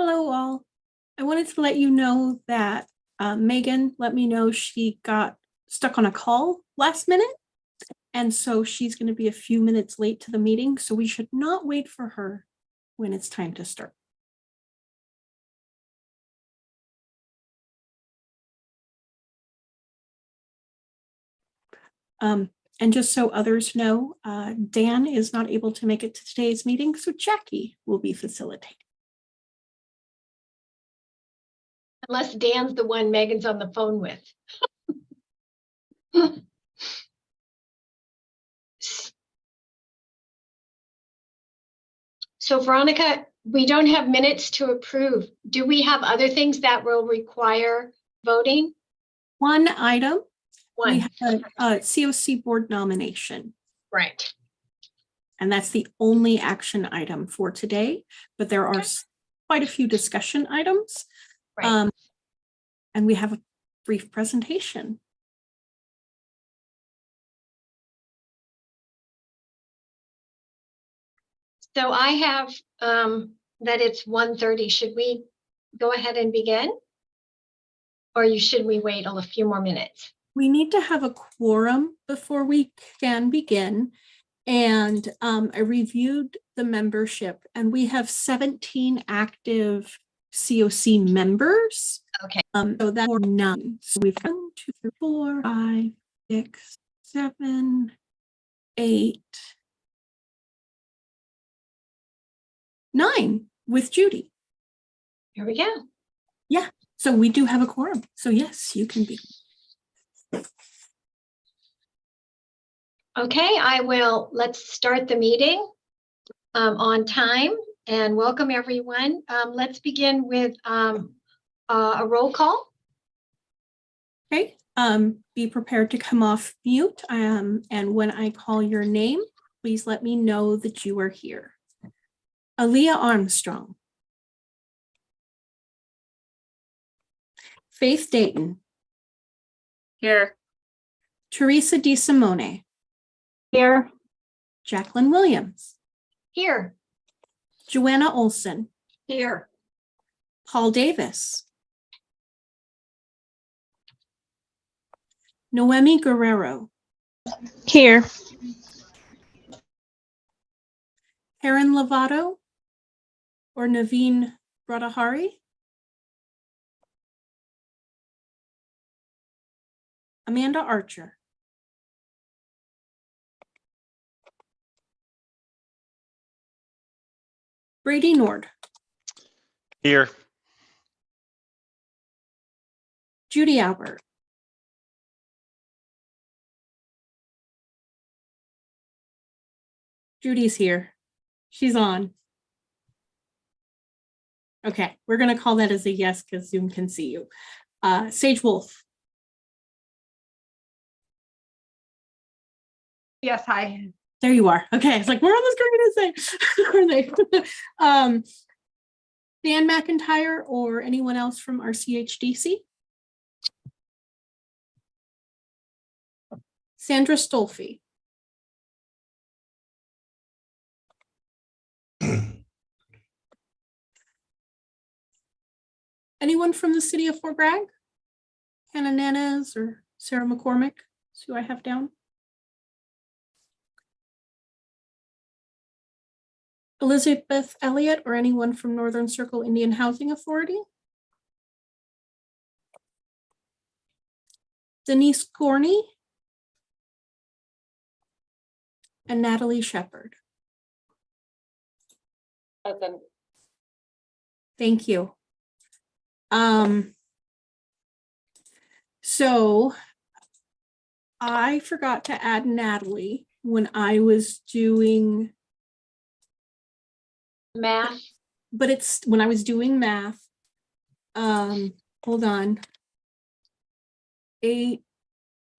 Hello, all. I wanted to let you know that Megan let me know she got stuck on a call last minute. And so she's going to be a few minutes late to the meeting. So we should not wait for her when it's time to start. And just so others know, Dan is not able to make it to today's meeting, so Jackie will be facilitating. Unless Dan's the one Megan's on the phone with. So Veronica, we don't have minutes to approve. Do we have other things that will require voting? One item, One. we have a COC board nomination. Right. And that's the only action item for today, but there are quite a few discussion items. Right. And we have a brief presentation. So I have that it's 1:30. Should we go ahead and begin? Or should we wait a few more minutes? We need to have a quorum before we can begin. And I reviewed the membership and we have 17 active COC members. Okay. So that's none. So we've got 1, 2, 3, 4, 5, 6, 7, 8, 9 with Judy. Here we go. Yeah. So we do have a quorum. So yes, you can be. Okay, let's start the meeting on time and welcome everyone. Let's begin with a roll call. Okay, be prepared to come off mute. And when I call your name, please let me know that you are here. Aaliyah Armstrong. Faith Dayton. Here. Teresa DeSimone. Here. Jacqueline Williams. Here. Joanna Olson. Here. Paul Davis. Noemi Guerrero. Here. Karen Lovato or Naveen Bradahari. Amanda Archer. Brady Nord. Here. Judy Albert. Judy's here. She's on. Okay, we're going to call that as a yes because Zoom can see you. Sage Wolf. Yes, hi. There you are. Okay, it's like, where are those going to say? Are they? Dan McIntyre or anyone else from RCHDC? Sandra Stolfi. Anyone from the city of Fort Bragg? Hannah Nanez or Sarah McCormick? That's who I have down. Elizabeth Elliott or anyone from Northern Circle Indian Housing Authority? Denise Gorney and Natalie Shepard. Thank you. So I forgot to add Natalie when I was doing Math. but it's when I was doing math. Hold on. 8.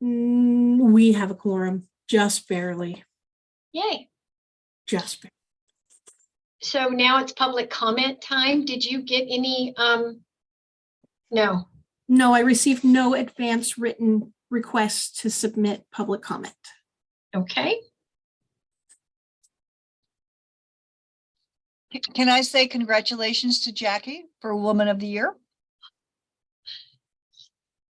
We have a quorum, just barely. Yay. Just barely. So now it's public comment time. Did you get any? No. No, I received no advance written requests to submit public comment. Okay. Can I say congratulations to Jackie for Woman of the Year?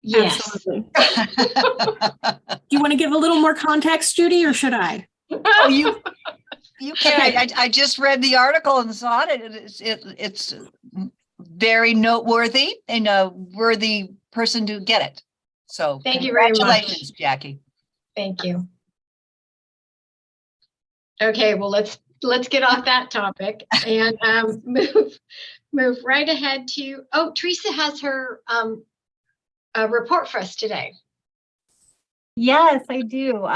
Yes. Absolutely. Do you want to give a little more context, Judy, or should I? Oh, you can. Okay. I just read the article and saw it. It's very noteworthy and a worthy person to get it. So Thank you very much. congratulations, Jackie. Thank you. Okay, well, let's get off that topic and move right ahead to, oh, Teresa has her report for us today. Yes, I do.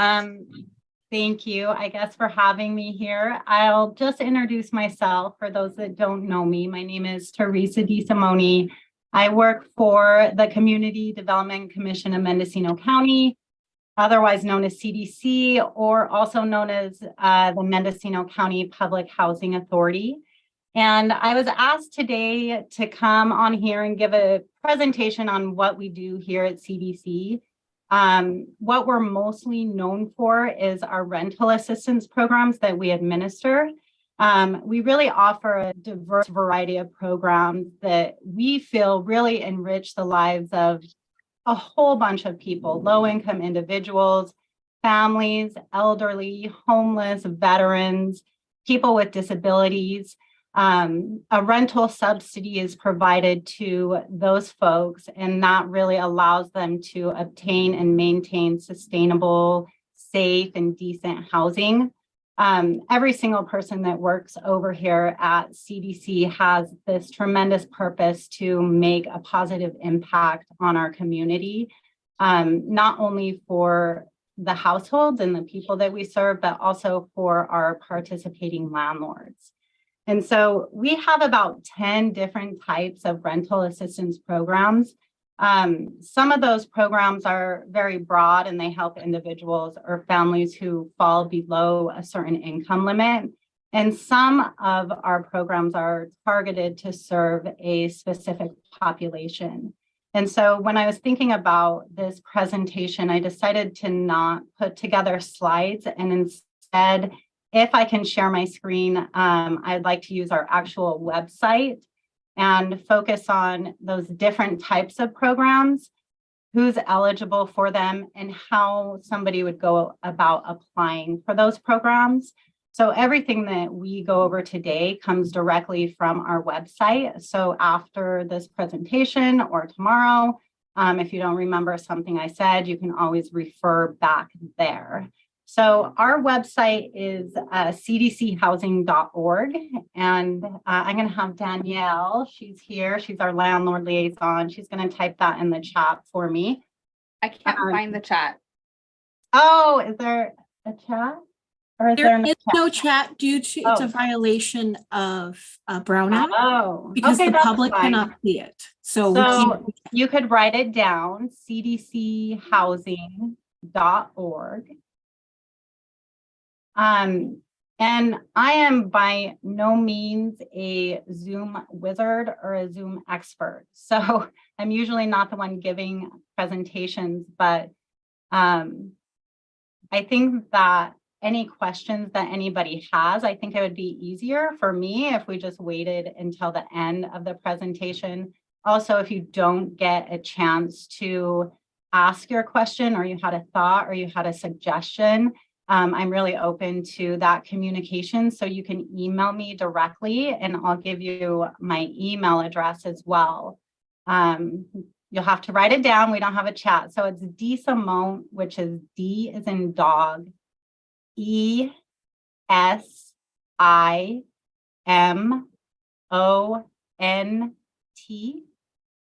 Thank you, I guess, for having me here. I'll just introduce myself for those that don't know me. My name is Teresa DeSimone. I work for the Community Development Commission of Mendocino County, otherwise known as CDC, or also known as the Mendocino County Public Housing Authority. And I was asked today to come on here and give a presentation on what we do here at CDC. What we're mostly known for is our rental assistance programs that we administer. We really offer a diverse variety of programs that we feel really enrich the lives of a whole bunch of people, low-income individuals, families, elderly, homeless, veterans, people with disabilities. A rental subsidy is provided to those folks, and that really allows them to obtain and maintain sustainable, safe, and decent housing. Every single person that works over here at CDC has this tremendous purpose to make a positive impact on our community, not only for the households and the people that we serve, but also for our participating landlords. And so we have about 10 different types of rental assistance programs. Some of those programs are very broad and they help individuals or families who fall below a certain income limit. And some of our programs are targeted to serve a specific population. And so when I was thinking about this presentation, I decided to not put together slides, and instead, if I can share my screen, I'd like to use our actual website and focus on those different types of programs, who's eligible for them, and how somebody would go about applying for those programs. So everything that we go over today comes directly from our website. So after this presentation or tomorrow, if you don't remember something I said, you can always refer back there. So our website is cdchousing.org, and I'm going to have Danielle. She's here. She's our landlord liaison. She's going to type that in the chat for me. I can't find the chat. Oh, is there a chat? Or is There no is chat? no chat due to, it's a Oh. violation of Brown Act Oh, because okay, the that's public fine. cannot see it. So, we So can't- you could write it down, cdchousing.org. And I am by no means a Zoom wizard or a Zoom expert. So I'm usually not the one giving presentations, but I think that any questions that anybody has, I think it would be easier for me if we just waited until the end of the presentation. Also, if you don't get a chance to ask your question, or you had a thought, or you had a suggestion, I'm really open to that communication. So you can email me directly, and I'll give you my email address as well. You'll have to write it down. We don't have a chat. So it's DeSimone, which is D as in dog, ESIMONE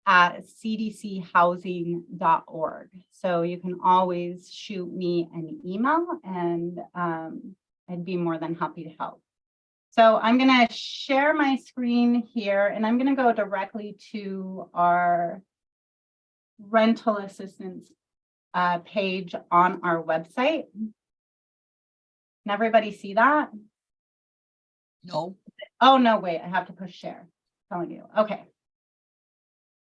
at cdchousing.org. So you can always shoot me an email, and I'd be more than happy to help. So I'm going to share my screen here, and I'm going to go directly to our rental assistance page on our website. Can everybody see that? No. Oh, no, wait, I have to push share. I'm telling you. Okay.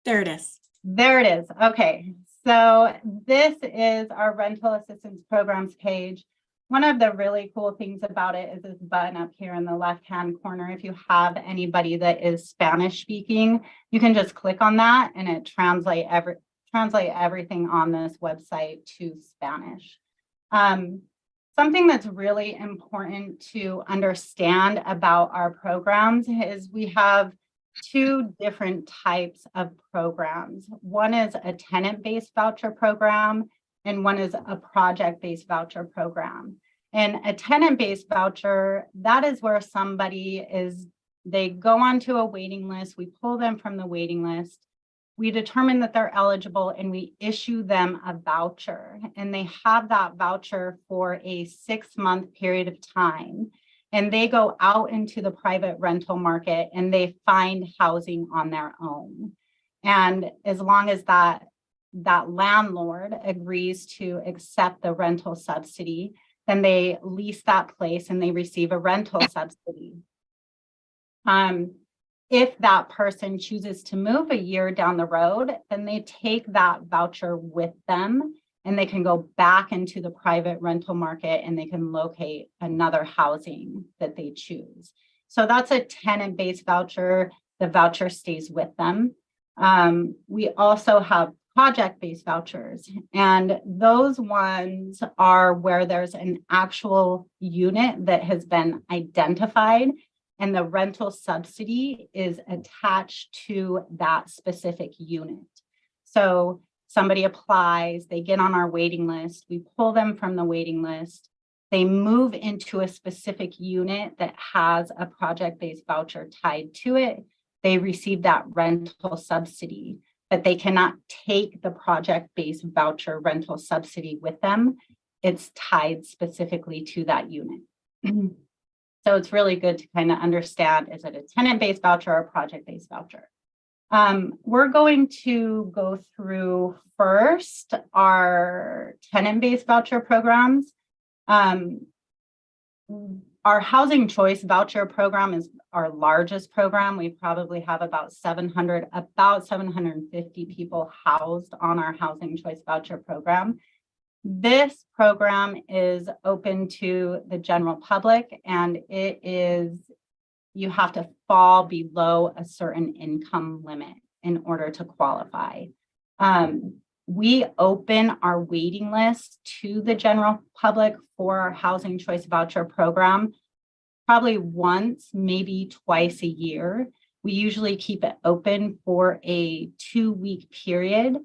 there it is. There it is. Okay. So this is our rental assistance programs page. One of the really cool things about it is this button up here in the left-hand corner. If you have anybody that is Spanish speaking, you can just click on that and it translate everything on this website to Spanish. Something that's really important to understand about our programs is we have two different types of programs. One is a tenant-based voucher program, and one is a project-based voucher program. And a tenant-based voucher, that is where they go onto a waiting list, we pull them from the waiting list, we determine that they're eligible, and we issue them a voucher. And they have that voucher for a 6-month period of time. And they go out into the private rental market and they find housing on their own. And as long as that landlord agrees to accept the rental subsidy, then they lease that place and they receive a rental subsidy. If that person chooses to move a year down the road, then they take that voucher with them and they can go back into the private rental market and they can locate another housing that they choose. So that's a tenant-based voucher. The voucher stays with them. We also have project-based vouchers, and those ones are where there's an actual unit that has been identified and the rental subsidy is attached to that specific unit. So somebody applies, they get on our waiting list, we pull them from the waiting list, they move into a specific unit that has a project-based voucher tied to it, they receive that rental subsidy, but they cannot take the project-based voucher rental subsidy with them. It's tied specifically to that unit. So it's really good to kind of understand, is it a tenant-based voucher or a project-based voucher? We're going to go through first our tenant-based voucher programs. Our housing choice voucher program is our largest program. We probably have about 750 people housed on our housing choice voucher program. This program is open to the general public, and you have to fall below a certain income limit in order to qualify. We open our waiting list to the general public for our housing choice voucher program probably once, maybe twice a year. We usually keep it open for a 2-week period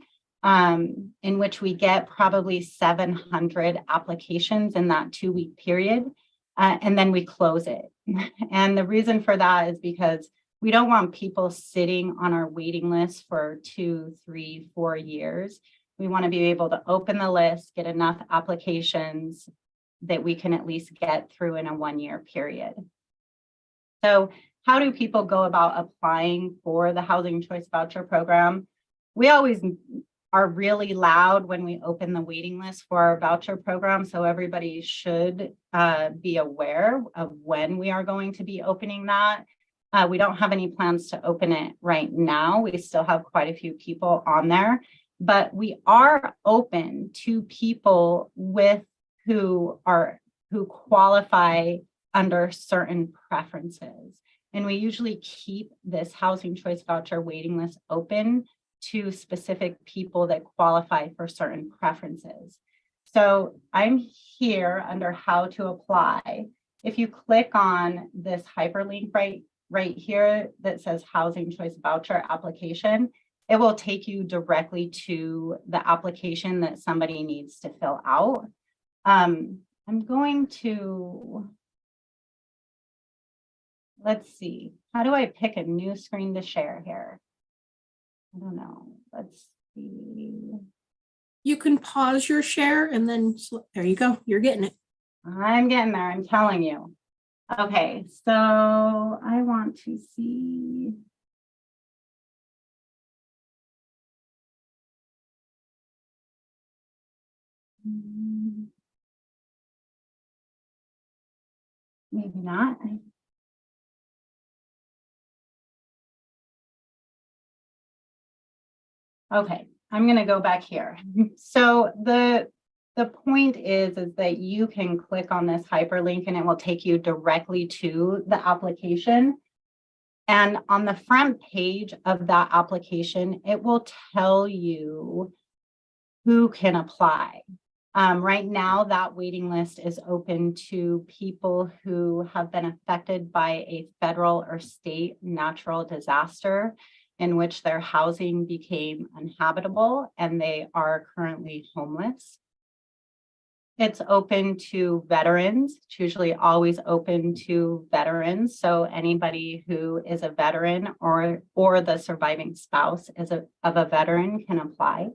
in which we get probably 700 applications in that 2-week period, and then we close it. And the reason for that is because we don't want people sitting on our waiting list for 2, 3, 4 years. We want to be able to open the list, get enough applications that we can at least get through in a 1-year period. So how do people go about applying for the housing choice voucher program? We always are really loud when we open the waiting list for our voucher program. So everybody should be aware of when we are going to be opening that. We don't have any plans to open it right now. We still have quite a few people on there, but we are open to people who qualify under certain preferences. And we usually keep this housing choice voucher waiting list open to specific people that qualify for certain preferences. So I'm here under how to apply. If you click on this hyperlink right here that says housing choice voucher application, it will take you directly to the application that somebody needs to fill out. I'm going to, let's see, how do I pick a new screen to share here? I don't know. Let's see. You can pause your share and then there you go. You're getting it. I'm getting there. I'm telling you. Okay, so I want to see. Maybe not. Okay, I'm going to go back here. So the point is that you can click on this hyperlink and it will take you directly to the application. And on the front page of that application, it will tell you who can apply. Right now, that waiting list is open to people who have been affected by a federal or state natural disaster in which their housing became uninhabitable and they are currently homeless. It's open to veterans. It's usually always open to veterans. So anybody who is a veteran or the surviving spouse of a veteran can apply.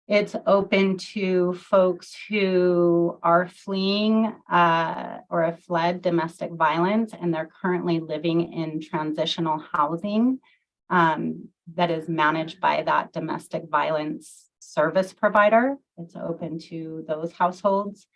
It's open to folks who are fleeing or have fled domestic violence and they're currently living in transitional housing that is managed by that domestic violence service provider. It's open to those households.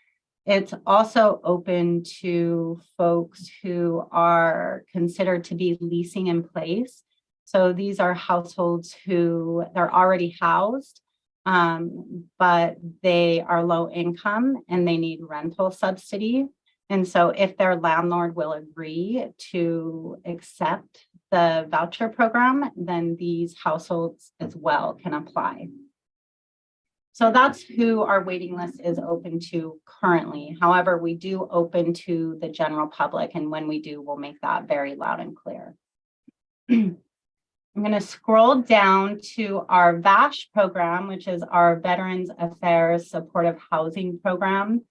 It's also open to folks who are considered to be leasing in place. So these are households who they're already housed, but they are low income and they need rental subsidy. And so if their landlord will agree to accept the voucher program, then these households as well can apply. So that's who our waiting list is open to currently. However, we do open to the general public, and when we do, we'll make that very loud and clear. I'm going to scroll down to our VASH program, which is our Veterans Affairs Supportive Housing Program.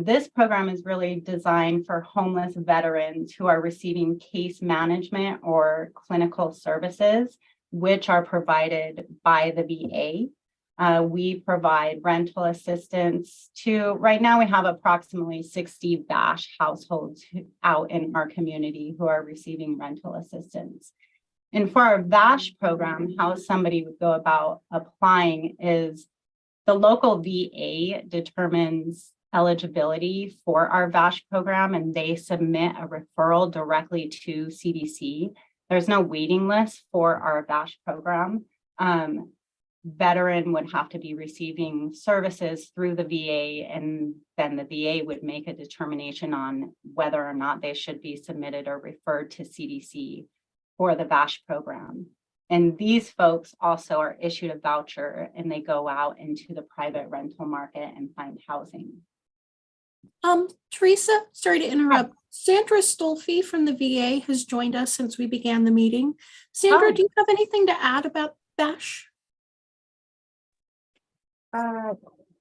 This program is really designed for homeless veterans who are receiving case management or clinical services, which are provided by the VA. We provide rental assistance to, right now we have approximately 60 VASH households out in our community who are receiving rental assistance. And for our VASH program, how somebody would go about applying is the local VA determines eligibility for our VASH program and they submit a referral directly to CDC. There's no waiting list for our VASH program. Veteran would have to be receiving services through the VA, and then the VA would make a determination on whether or not they should be submitted or referred to CDC for the VASH program. And these folks also are issued a voucher and they go out into the private rental market and find housing. Teresa, sorry to interrupt. Sandra Stolfi from the VA has joined us since we began the meeting. Sandra, do you have anything to add about VASH?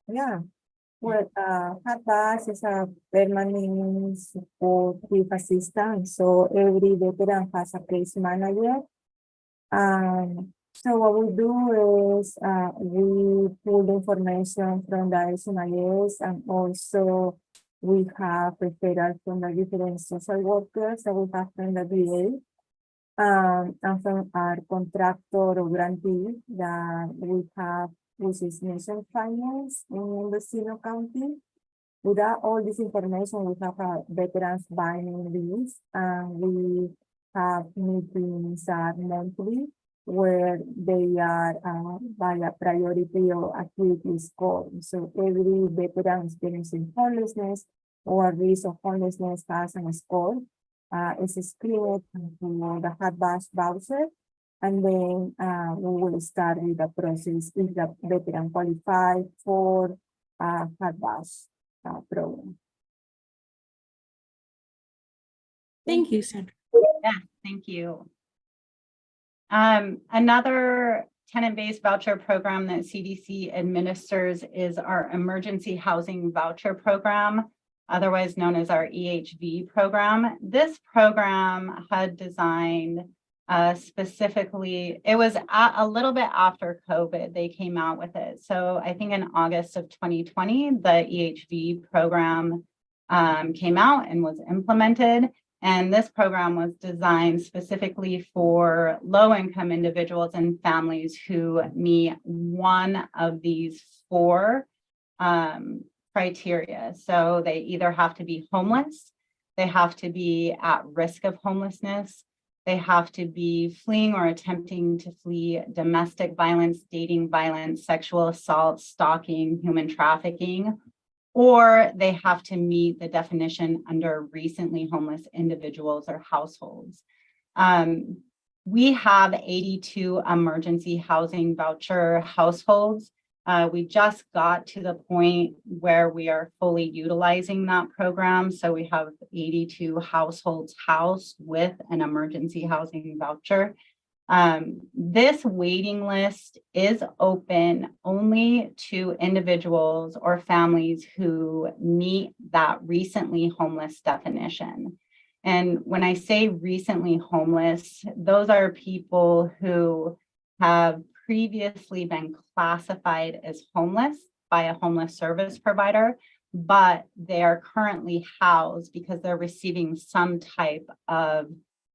Yeah. Well, HATBAS is a permanent supportive assistance. So every veteran has a case manager. So what we do is we pull the information from the SMIS, and also we have referrals from the different social workers that we have from the VA. And from our contractor or grantee that we have, which is Nation Finance in Mendocino County. Without all this information, we have a veterans buying list, and we have meetings monthly where they are by a priority or acuity score. So every veteran experiencing homelessness or risk of homelessness has a score. It's screened for the HATBAS voucher. And then we will start with the process if the veteran qualified for HATBAS program. Thank you, Sandra. Yeah, thank you. Another tenant-based voucher program that CDC administers is our Emergency Housing Voucher Program, otherwise known as our EHV program. This program had designed specifically, it was a little bit after COVID, they came out with it. So I think in August of 2020, the EHV program came out and was implemented. And this program was designed specifically for low-income individuals and families who meet one of these 4 criteria. So they either have to be homeless, they have to be at risk of homelessness, They have to be fleeing or attempting to flee domestic violence, dating violence, sexual assault, stalking, human trafficking, or they have to meet the definition under recently homeless individuals or households. We have 82 emergency housing voucher households. We just got to the point where we are fully utilizing that program. So we have 82 households housed with an emergency housing voucher. This waiting list is open only to individuals or families who meet that recently homeless definition. And when I say recently homeless, those are people who have previously been classified as homeless by a homeless service provider, but they are currently housed because they're receiving some type of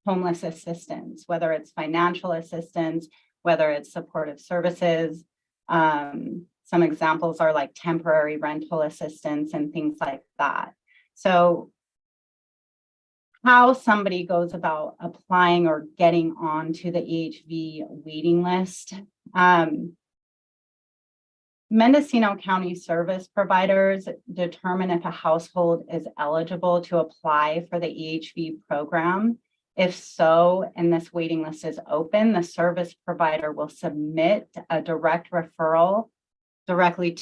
homeless assistance, whether it's financial assistance, whether it's supportive services. Some examples are like temporary rental assistance and things like that. So how somebody goes about applying or getting onto the EHV waiting list. Mendocino County service providers determine if a household is eligible to apply for the EHV program. If so, and this waiting list is open, the service provider will submit a direct referral directly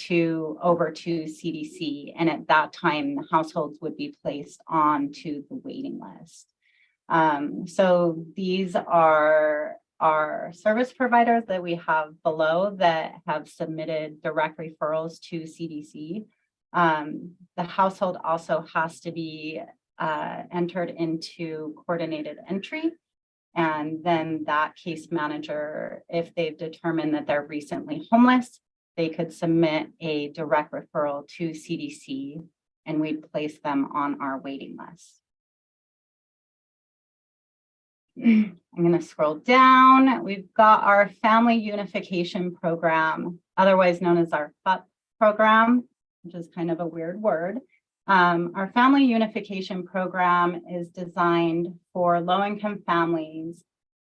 over to CDC. And at that time, the households would be placed onto the waiting list. So these are our service providers that we have below that have submitted direct referrals to CDC. The household also has to be entered into coordinated entry. And then that case manager, if they've determined that they're recently homeless, they could submit a direct referral to CDC and we'd place them on our waiting list. I'm going to scroll down. We've got our Family Unification Program, otherwise known as our FUP program, which is kind of a weird word. Our Family Unification Program is designed for low-income families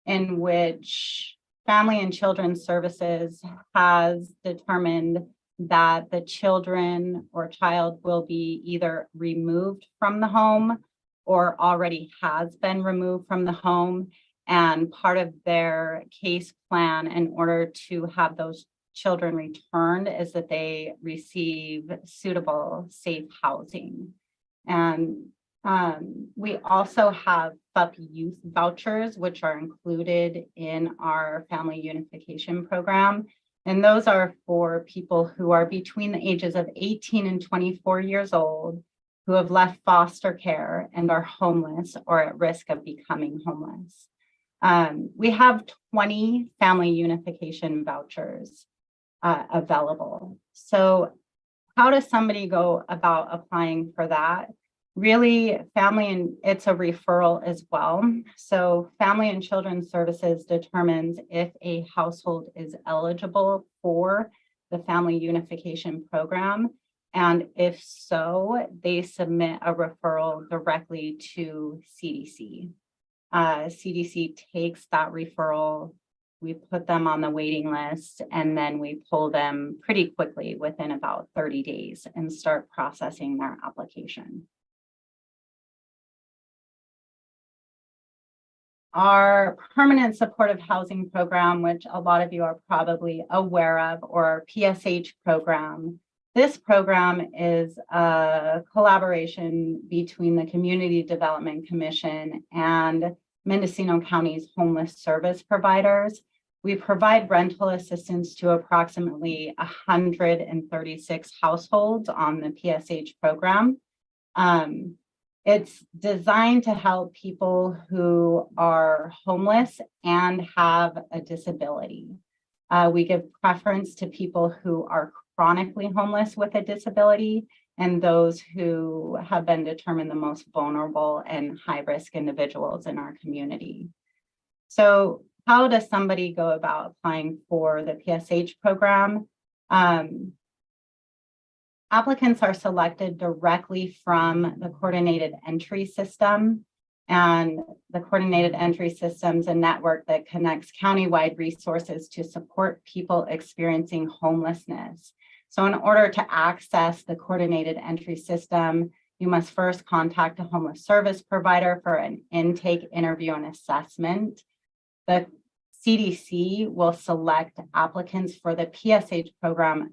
in which Family and Children's Services has determined that the children or child will be either removed from the home or already has been removed from the home. And part of their case plan in order to have those children returned is that they receive suitable, safe housing. And we also have FUP youth vouchers, which are included in our Family Unification Program. And those are for people who are between the ages of 18 and 24 years old, who have left foster care and are homeless or at risk of becoming homeless. We have 20 Family Unification vouchers available. So how does somebody go about applying for that? Really, it's a referral as well. So Family and Children's Services determines if a household is eligible for the Family Unification Program. And if so, they submit a referral directly to CDC. CDC takes that referral, we put them on the waiting list, and then we pull them pretty quickly within about 30 days and start processing their application. Our permanent supportive housing program, which a lot of you are probably aware of, or our PSH program. This program is a collaboration between the Community Development Commission and Mendocino County's homeless service providers. We provide rental assistance to approximately 136 households on the PSH program. It's designed to help people who are homeless and have a disability. We give preference to people who are chronically homeless with a disability and those who have been determined the most vulnerable and high-risk individuals in our community. So how does somebody go about applying for the PSH program? Applicants are selected directly from the coordinated entry system, and the coordinated entry systems and network that connects countywide resources to support people experiencing homelessness. So in order to access the coordinated entry system, you must first contact a homeless service provider for an intake, interview, and assessment. The CDC will select applicants for the PSH program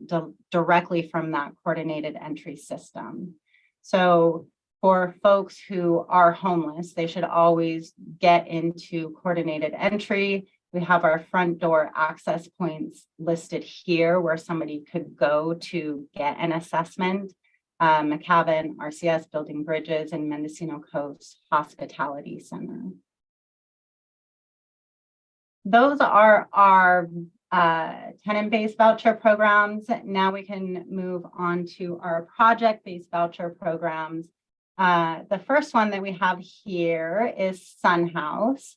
directly from that coordinated entry system. So for folks who are homeless, they should always get into coordinated entry. We have our front door access points listed here where somebody could go to get an assessment. McCavan, RCS, Building Bridges, and Mendocino Coast Hospitality Center. Those are our tenant-based voucher programs. Now we can move on to our project-based voucher programs. The first one that we have here is Sun House.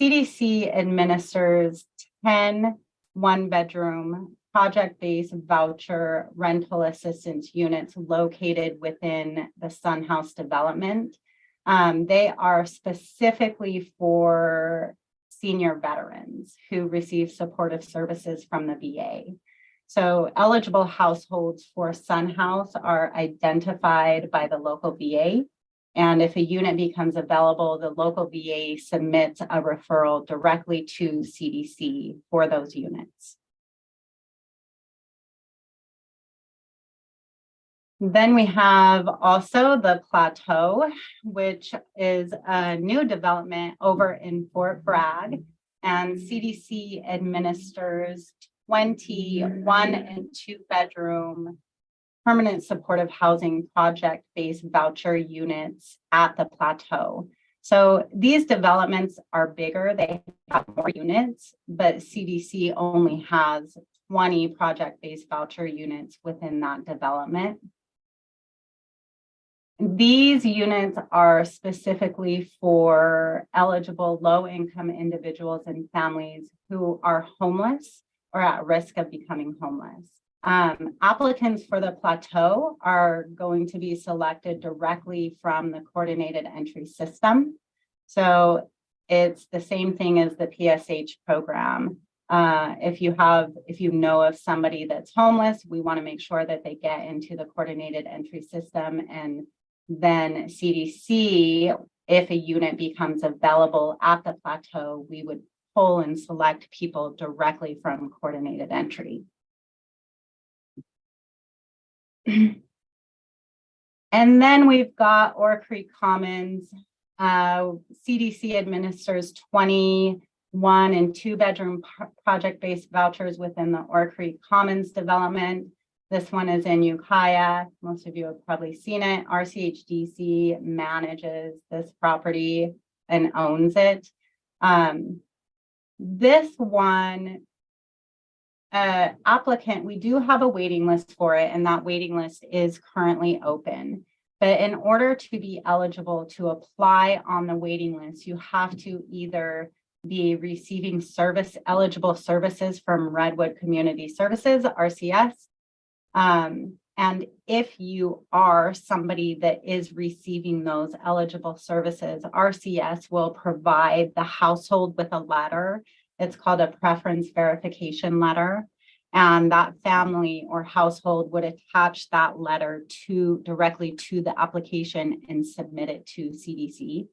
CDC administers 10 one-bedroom project-based voucher rental assistance units located within the Sun House development. They are specifically for senior veterans who receive supportive services from the VA. So eligible households for Sun House are identified by the local VA. And if a unit becomes available, the local VA submits a referral directly to CDC for those units. Then we have also the Plateau, which is a new development over in Fort Bragg, and CDC administers 21 and 2 bedroom permanent supportive housing project-based voucher units at the Plateau. So these developments are bigger, they have more units, but CDC only has 20 project-based voucher units within that development. These units are specifically for eligible low-income individuals and families who are homeless or at risk of becoming homeless. Applicants for the Plateau are going to be selected directly from the coordinated entry system. So it's the same thing as the PSH program. If you know of somebody that's homeless, we want to make sure that they get into the coordinated entry system, and then CDC, if a unit becomes available at the Plateau, we would pull and select people directly from coordinated entry. And then we've got Oar Creek Commons. CDC administers 21 and 2 bedroom project-based vouchers within the Oar Creek Commons development. This one is in Ukiah. Most of you have probably seen it. RCHDC manages this property and owns it. This one, applicant, we do have a waiting list for it, and that waiting list is currently open. But in order to be eligible to apply on the waiting list, you have to either be receiving eligible services from Redwood Community Services, RCS. And if you are somebody that is receiving those eligible services, RCS will provide the household with a letter. It's called a preference verification letter. And that family or household would attach that letter directly to the application and submit it to CDC.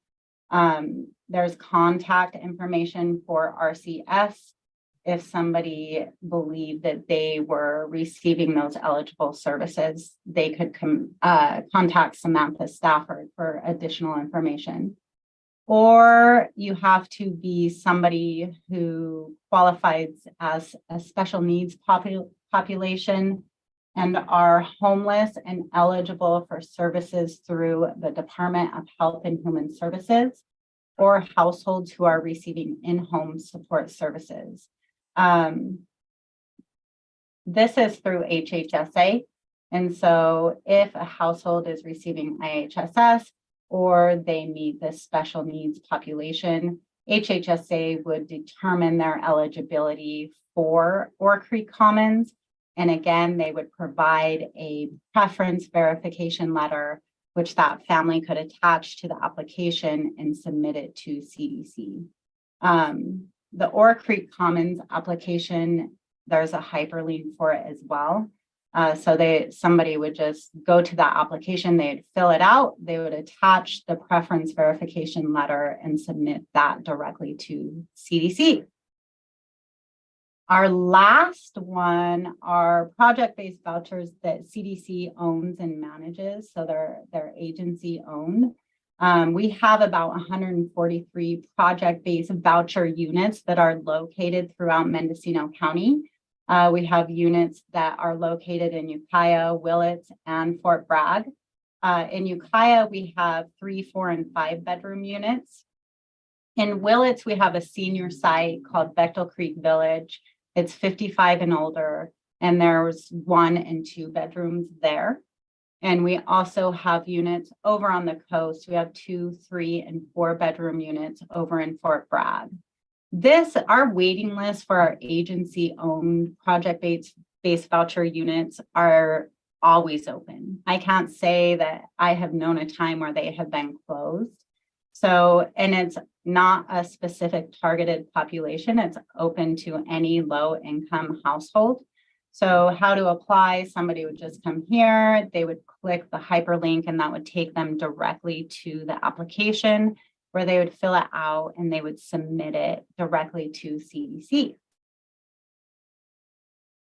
There's contact information for RCS. If somebody believed that they were receiving those eligible services, they could contact Samantha Stafford for additional information. Or you have to be somebody who qualifies as a special needs population and are homeless and eligible for services through the Department of Health and Human Services, or households who are receiving in-home support services. This is through HHSA. And so if a household is receiving IHSS or they meet the special needs population, HHSA would determine their eligibility for Oar Creek Commons. And again, they would provide a preference verification letter which that family could attach to the application and submit it to CDC. The Ore Creek Commons application, there's a hyperlink for it as well. So somebody would just go to that application, they'd fill it out, they would attach the preference verification letter and submit that directly to CDC. Our last one are project-based vouchers that CDC owns and manages, so they're agency owned. We have about 143 project-based voucher units that are located throughout Mendocino County. We have units that are located in Ukiah, Willits, and Fort Bragg. In Ukiah, we have 3, 4, and 5 bedroom units. In Willits, we have a senior site called Bechtel Creek Village. It's 55 and older, and there's 1 and 2 bedrooms there. And we also have units over on the coast. We have 2, 3, and 4 bedroom units over in Fort Bragg. Our waiting list for our agency-owned project-based voucher units are always open. I can't say that I have known a time where they have been closed. So, and it's not a specific targeted population. It's open to any low-income household. So how to apply, somebody would just come here, they would click the hyperlink, and that would take them directly to the application where they would fill it out and they would submit it directly to CDC.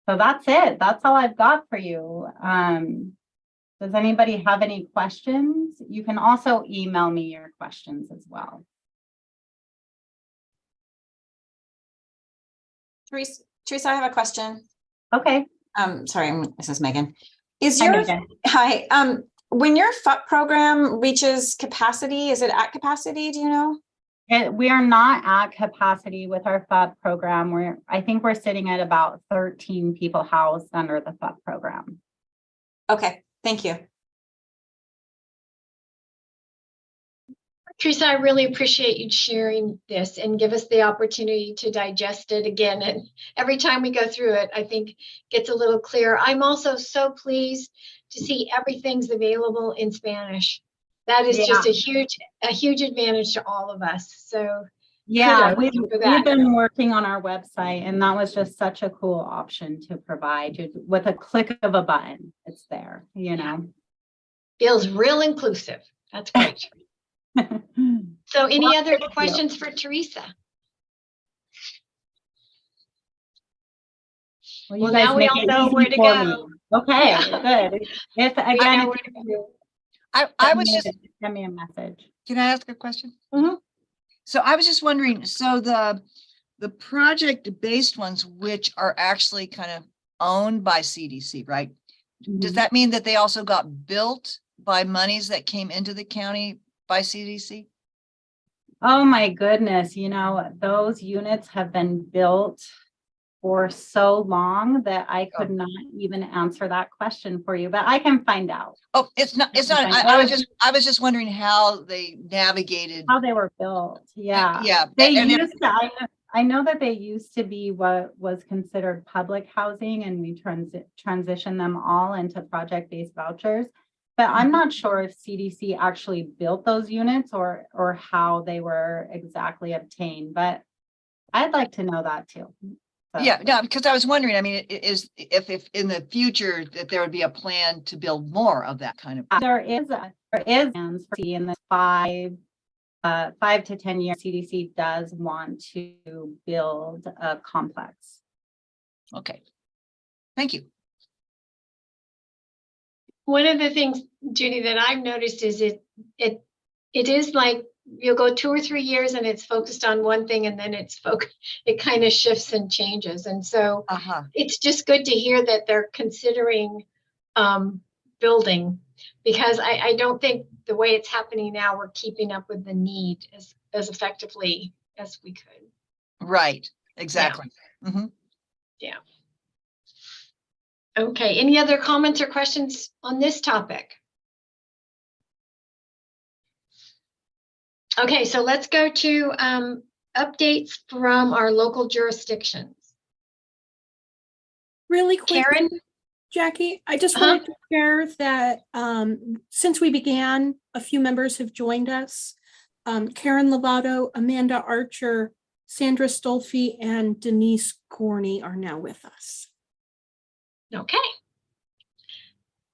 So that's it. That's all I've got for you. Does anybody have any questions? You can also email me your questions as well. Teresa, I have a question. Okay. Sorry, this is Megan. Is Hi, your Megan. hi? When your FUP program reaches capacity, is it at capacity? Do you know? We are not at capacity with our FUP program. I think we're sitting at about 13 people housed under the FUP program. Okay, thank you. Teresa, I really appreciate you sharing this and give us the opportunity to digest it again. And every time we go through it, I think gets a little clearer. I'm also so pleased to see everything's available in Spanish. That is just a huge advantage to all of us. So yeah, kudos we've for that. been working on our website, and that was just such a cool option to provide. With a click of a button, it's there, you know. Feels real inclusive. That's great. So any Well, other thank you. questions for Teresa? Well, Well, guys now we make all it know easy where to for go. me. Okay, Yeah. good. If know again, where if to go. you I was just, send me a message. can I ask a question? Mhm. So I was just wondering, so the project-based ones, which are actually kind of owned by CDC, right? Does Mhm. that mean that they also got built by monies that came into the county by CDC? Oh my goodness, you know, those units have been built for so long that I could not even answer that question for you, but I can find out Oh, it's not, I was just wondering how they navigated. how they were built. Yeah. Yeah. They and if- used to, I know that they used to be what was considered public housing, and we transitioned them all into project-based vouchers. But I'm not sure if CDC actually built those units or how they were exactly obtained, but I'd like to know that too. So, Yeah, no, because I was wondering, I mean, if in the future that there would be a plan to build more of that kind of. there is plans for in the 5 to 10 years, CDC does want to build a complex. Okay. Thank you. One of the things, Judy, that I've noticed is it is like you'll go 2 or 3 years and it's focused on one thing, and then it kind of shifts and changes. And so it's just good to hear that they're considering building, because I don't think the way it's happening now, we're keeping up with the need as effectively as we could. Right, exactly. Yeah. Okay, any other comments or questions on this topic? Okay, so let's go to updates from our local jurisdictions. Really quick. Karen? Jackie, I just Uh-huh. wanted to share that since we began, a few members have joined us. Karen Lovato, Amanda Archer, Sandra Stolfi, and Denise Gorney are now with us. Okay.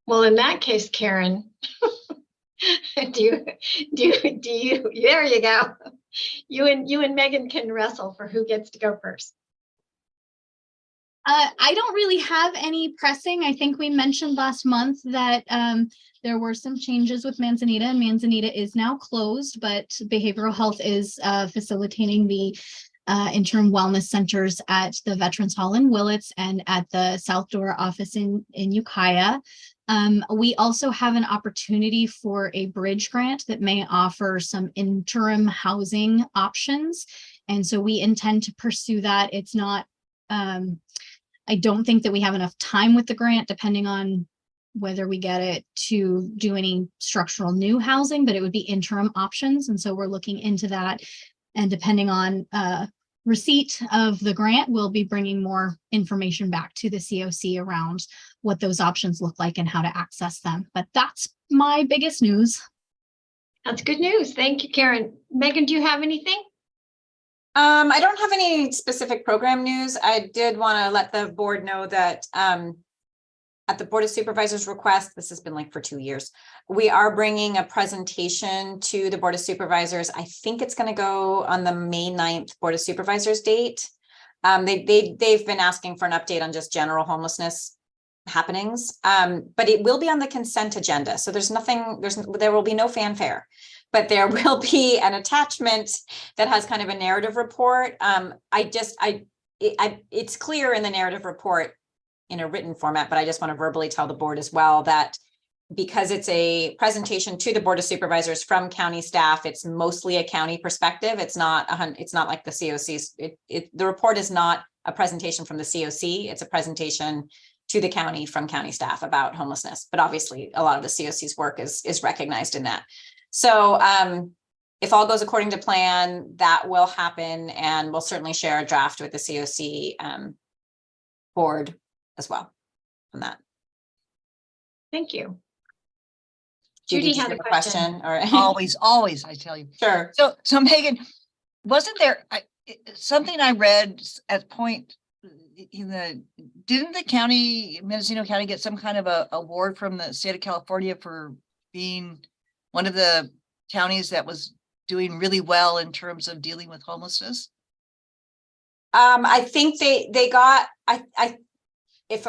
Well, in that case, Karen, do you, there you go. You and Megan can wrestle for who gets to go first. I don't really have any pressing. I think we mentioned last month that there were some changes with Manzanita, and Manzanita is now closed, but behavioral health is facilitating the interim wellness centers at the Veterans Hall in Willits and at the South Door office in Ukiah. We also have an opportunity for a bridge grant that may offer some interim housing options. And so we intend to pursue that. It's not, I don't think that we have enough time with the grant, depending on whether we get it, to do any structural new housing, but it would be interim options. And so we're looking into that. And depending on receipt of the grant, we'll be bringing more information back to the COC around what those options look like and how to access them. But that's my biggest news. That's good news. Thank you, Karen. Megan, do you have anything? I don't have any specific program news. I did want to let the board know that at the Board of Supervisors request, this has been like for 2 years, we are bringing a presentation to the Board of Supervisors. I think it's going to go on the May 9th Board of Supervisors date. They've been asking for an update on just general homelessness happenings, but it will be on the consent agenda. So there will be no fanfare, but there will be an attachment that has kind of a narrative report. It's clear in the narrative report in a written format, but I just want to verbally tell the board as well that because it's a presentation to the Board of Supervisors from county staff, it's mostly a county perspective. It's not like the COC's. The report is not a presentation from the COC. It's a presentation to the county from county staff about homelessness. But obviously, a lot of the COC's work is recognized in that. So if all goes according to plan, that will happen, and we'll certainly share a draft with the COC board as well on that. Thank you. Judy, Judy did you had a have question. or Always, I tell you. Sure. So Megan, wasn't there something I read at point in didn't the county, Mendocino County, get some kind of a award from the state of California for being one of the counties that was doing really well in terms of dealing with homelessness? I think they got, if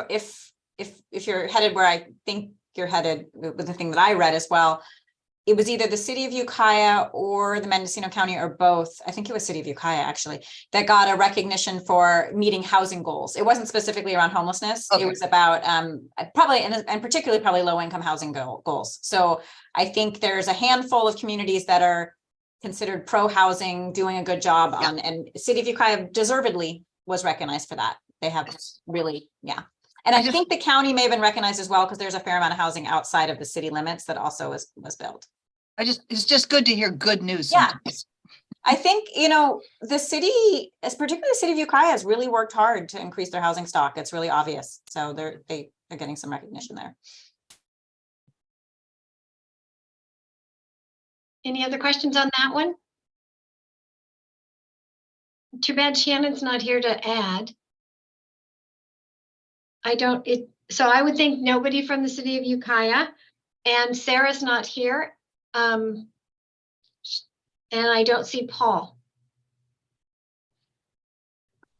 you're headed where I think you're headed with the thing that I read as well, it was either the city of Ukiah or the Mendocino County or both. I think it was city of Ukiah actually, that got a recognition for meeting housing goals. It wasn't specifically around homelessness. Okay. It was about probably, and particularly probably low income housing goals. So I think there's a handful of communities that are considered pro housing, doing a good job on, and city of Ukiah deservedly was recognized for that. They have really, yeah. And I think the county may have been recognized as well because there's a fair amount of housing outside of the city limits that also was built. It's just good to hear good news sometimes. Yeah. I think, the city, particularly the city of Ukiah, has really worked hard to increase their housing stock. It's really obvious. So they're getting some recognition there. Any other questions on that one? Too bad Shannon's not here to add. So I would think nobody from the city of Ukiah, and Sarah's not here. And I don't see Paul.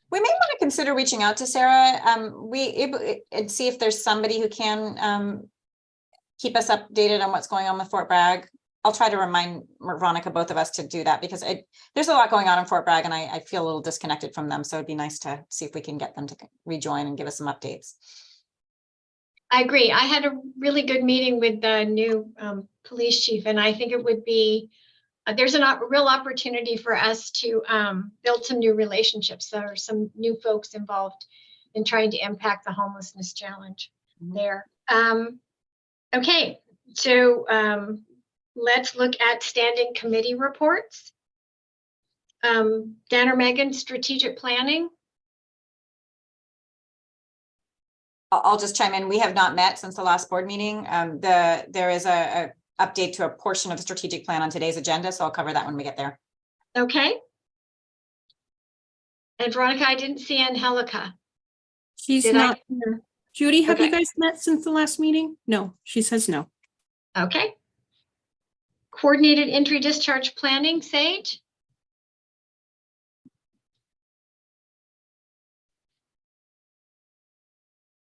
We may want to consider reaching out to Sarah and see if there's somebody who can keep us updated on what's going on with Fort Bragg. I'll try to remind Veronica, both of us, to do that because there's a lot going on in Fort Bragg and I feel a little disconnected from them. So it'd be nice to see if we can get them to rejoin and give us some updates. I agree. I had a really good meeting with the new police chief, and I think it would be, there's a real opportunity for us to build some new relationships. There are some new folks involved in trying to impact the homelessness challenge there. Okay, so let's look at standing committee reports. Dan or Megan, strategic planning. I'll just chime in. We have not met since the last board meeting. There is a update to a portion of the strategic plan on today's agenda, so I'll cover that when we get there. Okay. And Veronica, I didn't see Angelica. She's Did I? not here. Judy, have you Okay. guys met since the last meeting? No, she says no. Okay. Coordinated entry discharge planning, Sage?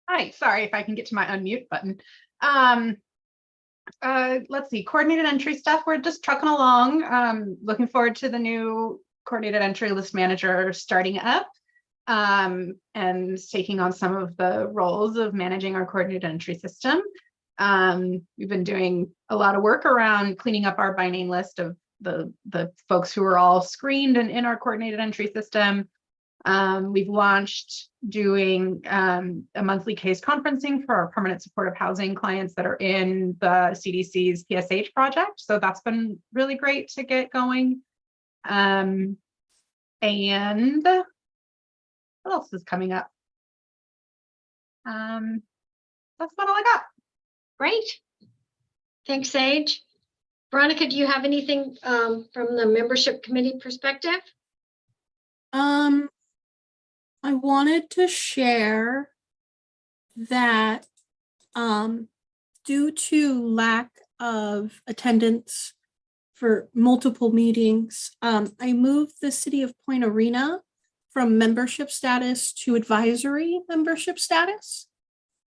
Hi, sorry if I can get to my unmute button. Let's see, coordinated entry stuff, we're just trucking along. Looking forward to the new coordinated entry list manager starting up and taking on some of the roles of managing our coordinated entry system. We've been doing a lot of work around cleaning up our by name list of the folks who are all screened and in our coordinated entry system. We've launched doing a monthly case conferencing for our permanent supportive housing clients that are in the CDC's PSH project. So that's been really great to get going. And what else is coming up? That's about all I got. Great. Thanks, Sage. Veronica, do you have anything from the membership committee perspective? I wanted to share that due to lack of attendance for multiple meetings, I moved the City of Point Arena from membership status to advisory membership status.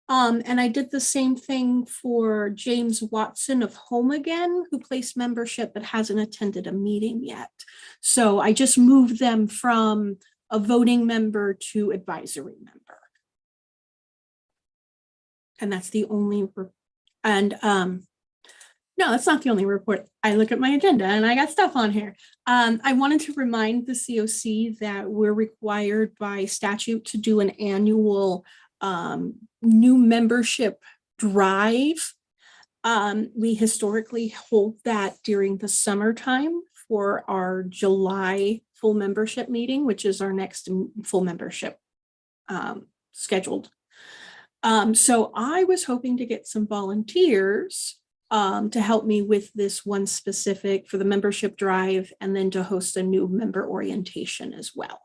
And I did the same thing for James Watson of Home Again, who placed membership but hasn't attended a meeting yet. So I just moved them from a voting member to advisory member. And that's the only, no, that's not the only report. I look at my agenda and I got stuff on here. I wanted to remind the COC that we're required by statute to do an annual new membership drive. We historically hold that during the summertime for our July full membership meeting, which is our next full membership scheduled. So I was hoping to get some volunteers to help me with this one specific for the membership drive and then to host a new member orientation as well.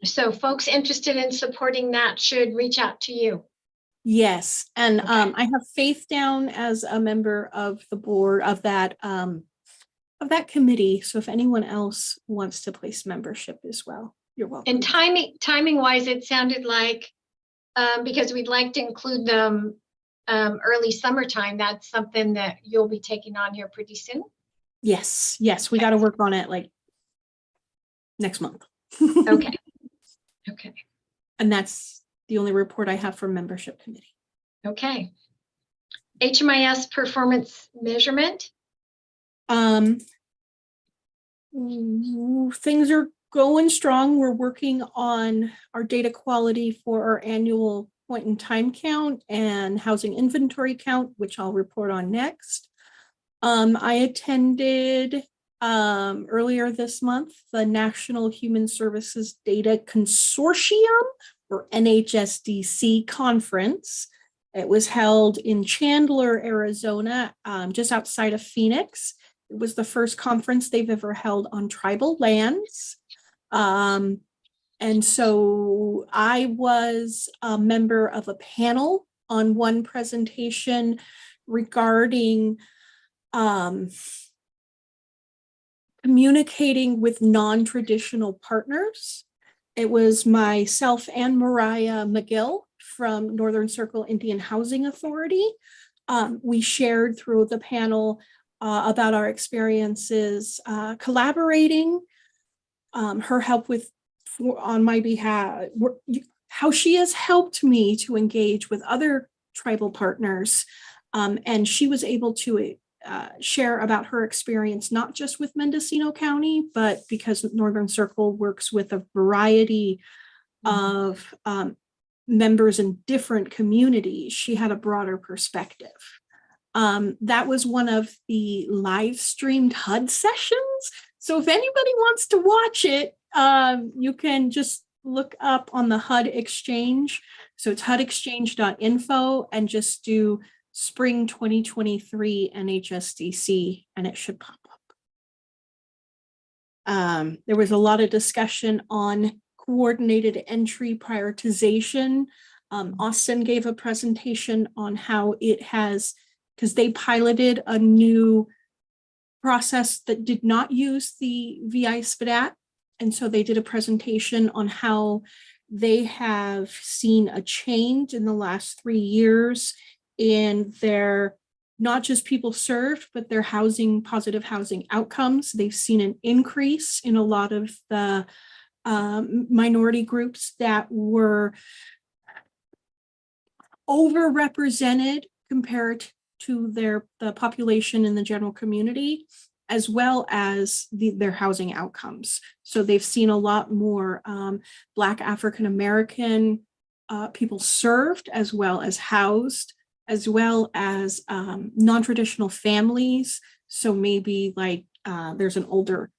So folks interested in supporting that should reach out to you. Yes, and Okay. I have Faith down as a member of the board of that committee. So if anyone else wants to place membership as well, you're welcome. And timing wise, it sounded like because we'd like to include them early summertime, that's something that you'll be taking on here pretty soon. Yes, we got to work on it like next month. Okay. Okay. And that's the only report I have from membership committee. Okay. HMIS performance measurement. Things are going strong. We're working on our data quality for our annual point in time count and housing inventory count, which I'll report on next. I attended earlier this month the National Human Services Data Consortium, or NHSDC conference. It was held in Chandler, Arizona, just outside of Phoenix. It was the first conference they've ever held on tribal lands. And so I was a member of a panel on one presentation regarding communicating with non-traditional partners. It was myself and Mariah McGill from Northern Circle Indian Housing Authority. We shared through the panel about our experiences collaborating, her help with on my behalf, how she has helped me to engage with other tribal partners. And she was able to share about her experience, not just with Mendocino County, but because Northern Circle works with a variety of members in different communities, she had a broader perspective. That was one of the live streamed HUD sessions. So if anybody wants to watch it, you can just look up on the HUD Exchange. So it's hudexchange.info and just do spring 2023 MCHSCoC and it should pop up. There was a lot of discussion on coordinated entry prioritization. Austin gave a presentation on how it has, because they piloted a new process that did not use the VI SPDAT. And so they did a presentation on how they have seen a change in the last 3 years in their, not just people served, but their positive housing outcomes. They've seen an increase in a lot of the minority groups that were overrepresented compared to the population in the general community, as well as their housing outcomes. So they've seen a lot more Black African American people served, as well as housed, as well as non-traditional families. So maybe like there's an older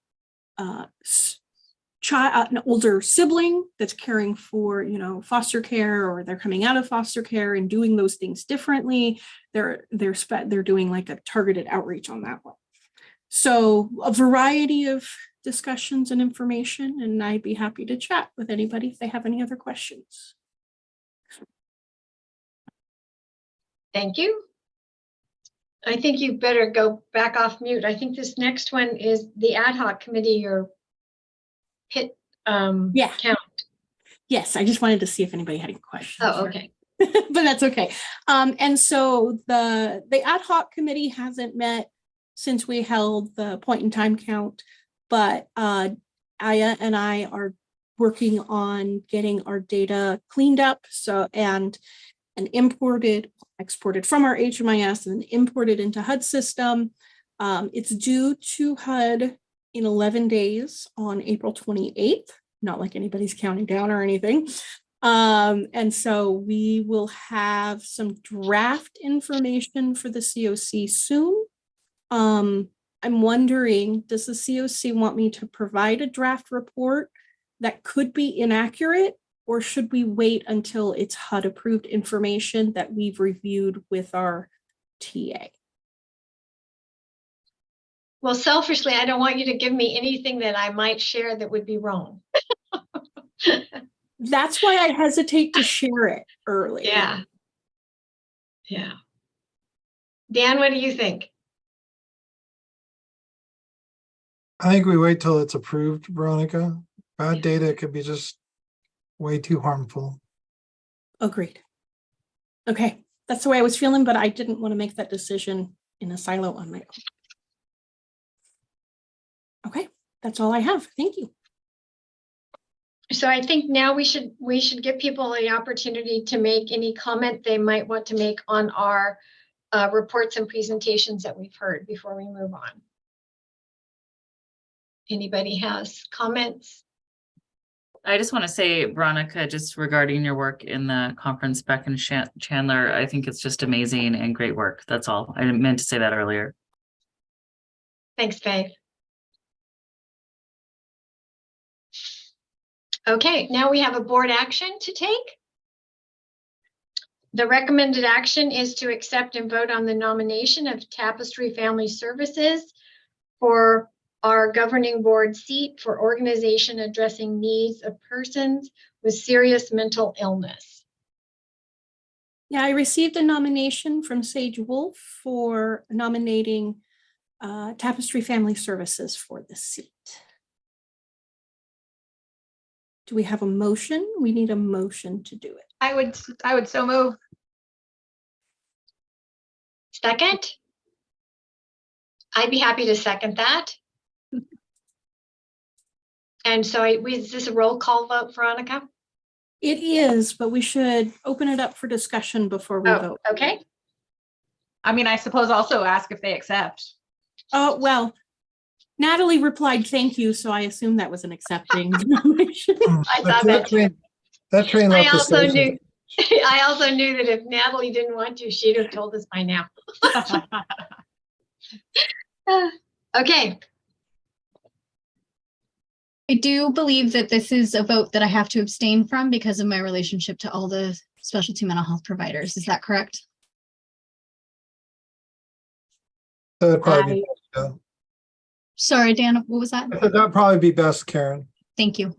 an older sibling that's caring for, foster care, or they're coming out of foster care and doing those things differently. They're doing like a targeted outreach on that one. So a variety of discussions and information, and I'd be happy to chat with anybody if they have any other questions. Thank you. I think you better go back off mute. I think this next one is the ad hoc committee, your PIT Yeah. count. Yes, I just wanted to see if anybody had any questions. Oh, okay. But that's okay. And so the ad hoc committee hasn't met since we held the point in time count, but Aya and I are working on getting our data cleaned up and exported from our HMIS and imported into HUD system. It's due to HUD in 11 days on April 28th, not like anybody's counting down or anything. And so we will have some draft information for the COC soon. I'm wondering, does the COC want me to provide a draft report that could be inaccurate, or should we wait until it's HUD approved information that we've reviewed with our TA? Well, selfishly, I don't want you to give me anything that I might share that would be wrong. That's why I hesitate to share it early. Yeah. Yeah. Dan, what do you think? I think we wait till it's approved, Veronica. Bad data could be just way too harmful. Agreed. Okay, that's the way I was feeling, but I didn't want to make that decision in a silo on my own. Okay, that's all I have. Thank you. So I think now we should give people the opportunity to make any comment they might want to make on our reports and presentations that we've heard before we move on. Anybody has comments? I just want to say, Veronica, just regarding your work in the conference back in Chandler, I think it's just amazing and great work. That's all. I meant to say that earlier. Thanks, Faith. Okay, now we have a board action to take. The recommended action is to accept and vote on the nomination of Tapestry Family Services for our governing board seat for organization addressing needs of persons with serious mental illness. Yeah, I received a nomination from Sage Wolf for nominating Tapestry Family Services for the seat. Do we have a motion? We need a motion to do it. I would so move. Second? I'd be happy to second that. And so is this a roll call vote, Veronica? It is, but we should open it up for discussion before we vote. Okay. I mean, I suppose also ask if they accept. Oh, well, Natalie replied, thank you. So I assume that was an accepting nomination. I thought that too. That train I left the also station. knew I also knew that if Natalie didn't want to, she'd have told us by now. Okay. I do believe that this is a vote that I have to abstain from because of my relationship to all the specialty mental health providers. Is that correct? That'd probably be, yeah. Sorry, Dan, what was that? That'd probably be best, Karen. Thank you.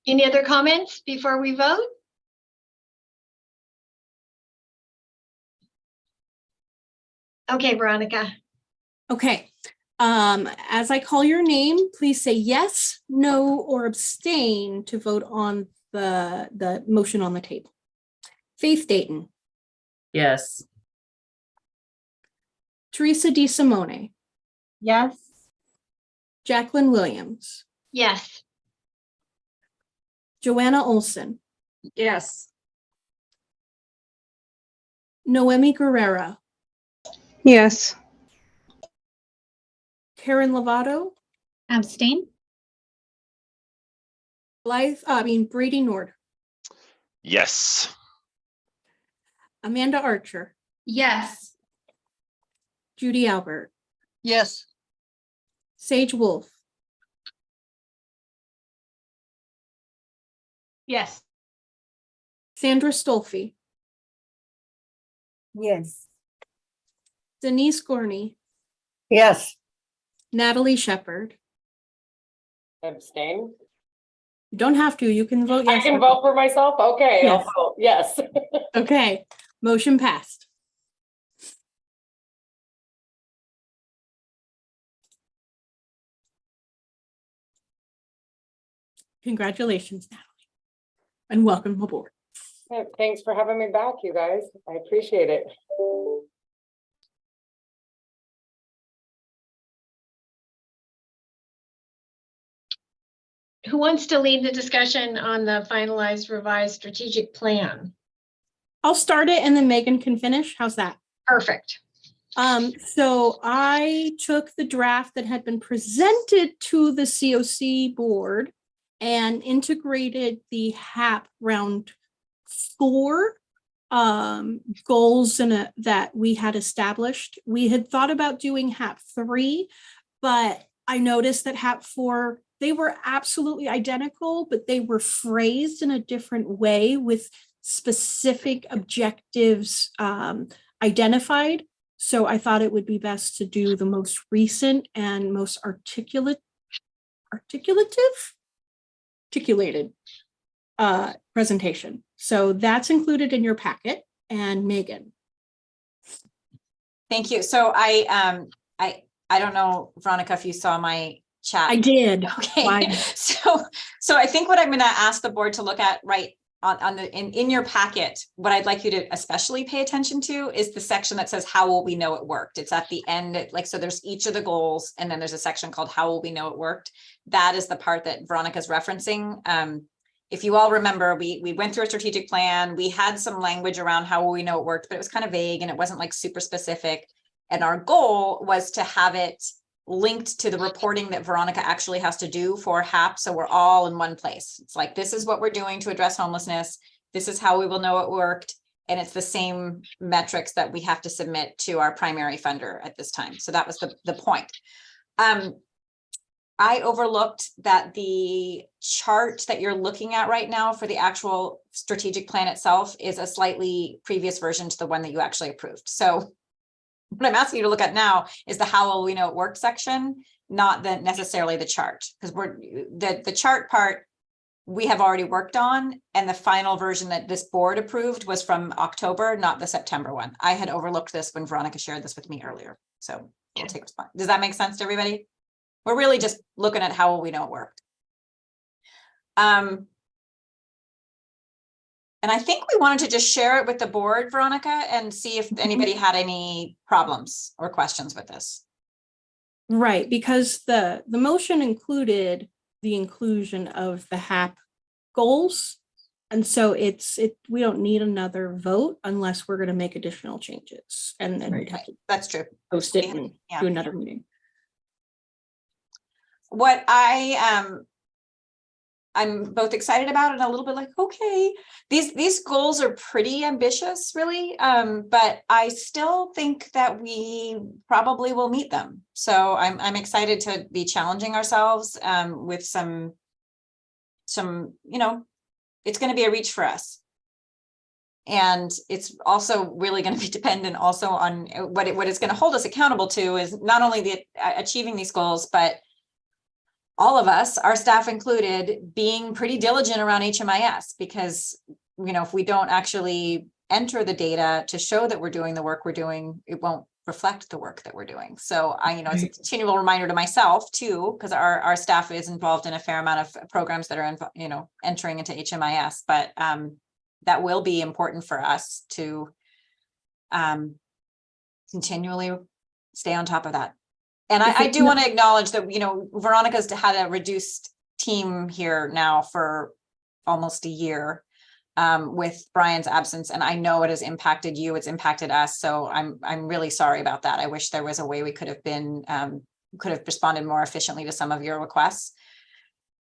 Any other comments before we vote? Okay, Veronica. Okay. As I call your name, please say yes, no, or abstain to vote on the motion on the table. Faith Dayton, Yes. Teresa DeSimone, Yes. Jacqueline Williams, Yes. Joanna Olson, Yes. Noemi Guerrera, Yes. Karen Lovato, Abstain? Brady Nord, Yes. Amanda Archer, Yes. Judy Albert, Yes. Sage Wolf, Yes. Sandra Stolfi, Yes. Denise Gorney, Yes. Natalie Shepard. Abstain. You don't have to, you can vote I yes. can or- vote for myself? Okay, I'll Yes. vote yes. Okay, motion passed. Congratulations, Natalie, and welcome aboard. Thanks for having me back, you guys. I appreciate it. Who wants to lead the discussion on the finalized revised strategic plan? I'll start it and then Megan can finish. How's that? Perfect. So I took the draft that had been presented to the COC board and integrated the HAP round 4 goals that we had established. We had thought about doing HAP 3, but I noticed that HAP 4, they were absolutely identical, but they were phrased in a different way with specific objectives identified. So I thought it would be best to do the most recent and most articulated presentation. So that's included in your packet. And Megan. Thank you. So I don't know, Veronica, if you saw my chat. I did. Okay. Why? So I think what I'm going to ask the board to look at right in your packet, what I'd like you to especially pay attention to is the section that says, how will we know it worked? It's at the end, so there's each of the goals, and then there's a section called how will we know it worked? That is the part that Veronica's referencing. If you all remember, we went through a strategic plan. We had some language around how will we know it worked, but it was kind of vague and it wasn't like super specific. And our goal was to have it linked to the reporting that Veronica actually has to do for HAP. So we're all in one place. It's like, this is what we're doing to address homelessness. This is how we will know it worked. And it's the same metrics that we have to submit to our primary funder at this time. So that was the point. I overlooked that the chart that you're looking at right now for the actual strategic plan itself is a slightly previous version to the one that you actually approved. So what I'm asking you to look at now is the how will we know it worked section, not necessarily the chart, because the chart part we have already worked on, and the final version that this board approved was from October, not the September one. I had overlooked this when Veronica shared this with me earlier. So we'll take response. Does that make sense to everybody? We're really just looking at how will we know it worked. And I think we wanted to just share it with the board, Veronica, and see if anybody had any problems or questions with this. Right, because the motion included the inclusion of the HAP goals. And so we don't need another vote unless we're going to make additional changes. And then we'd have to That's true. post it and Yeah. do another meeting. What I I'm both excited about it and a little bit like, okay, these goals are pretty ambitious, really. But I still think that we probably will meet them. So I'm excited to be challenging ourselves with some, it's going to be a reach for us. And it's also really going to be dependent also on what it's going to hold us accountable to is not only the achieving these goals, but all of us, our staff included, being pretty diligent around HMIS, because, if we don't actually enter the data to show that we're doing the work we're doing, it won't reflect the work that we're doing. So it's a continual reminder to myself too, because our staff is involved in a fair amount of programs that are, entering into HMIS, but that will be important for us to continually stay on top of that. And I do want to acknowledge that, Veronica's had a reduced team here now for almost a year with Brian's absence. And I know it has impacted you, it's impacted us. So I'm really sorry about that. I wish there was a way we could have responded more efficiently to some of your requests.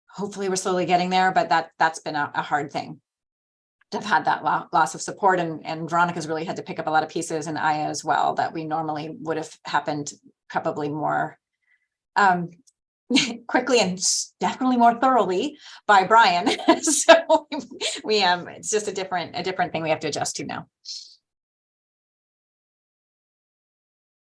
Hopefully we're slowly getting there, but that's been a hard thing. I've had that loss of support, and Veronica's really had to pick up a lot of pieces, and Aya as well, that we normally would have happened probably more quickly and definitely more thoroughly by Brian. So we it's just a different thing we have to adjust to now.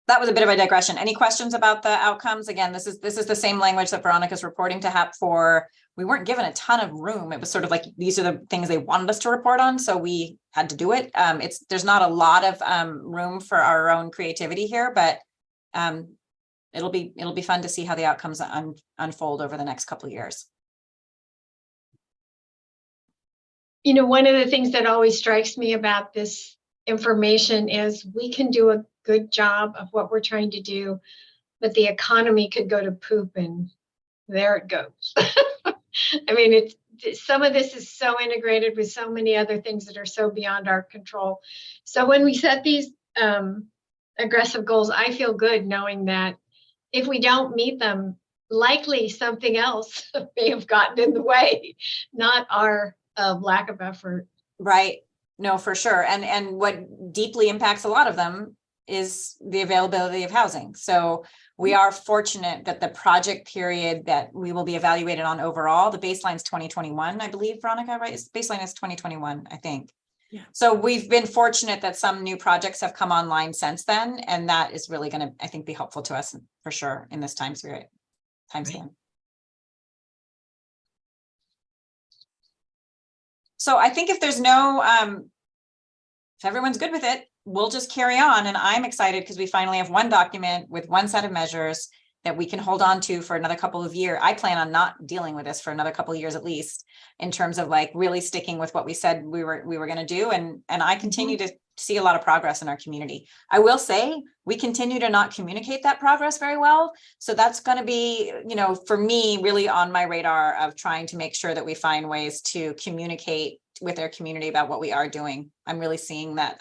That was a bit of a digression. Any questions about the outcomes? Again, this is the same language that Veronica's reporting to HAP for. We weren't given a ton of room. It was sort of like, these are the things they wanted us to report on, so we had to do it. There's not a lot of room for our own creativity here, but it'll be fun to see how the outcomes unfold over the next couple of years. One of the things that always strikes me about this information is we can do a good job of what we're trying to do, but the economy could go to poop, and there it goes. I mean, some of this is so integrated with so many other things that are so beyond our control. So when we set these aggressive goals, I feel good knowing that if we don't meet them, likely something else may have gotten in the way, not our lack of effort. Right. No, for sure. And what deeply impacts a lot of them is the availability of housing. So we are fortunate that the project period that we will be evaluated on overall, the baseline is 2021, I believe, Veronica, right? Baseline is 2021, I think. Yeah. So we've been fortunate that some new projects have come online since then, and that is really going to, I think, be helpful to us for sure in this time span. So I think if there's no, if everyone's good with it, we'll just carry on. And I'm excited because we finally have one document with one set of measures that we can hold on to for another couple of years. I plan on not dealing with this for another couple of years, at least, in terms of like really sticking with what we said we were going to do. And I continue to see a lot of progress in our community. I will say we continue to not communicate that progress very well. So that's going to be, for me, really on my radar of trying to make sure that we find ways to communicate with our community about what we are doing. I'm really seeing that.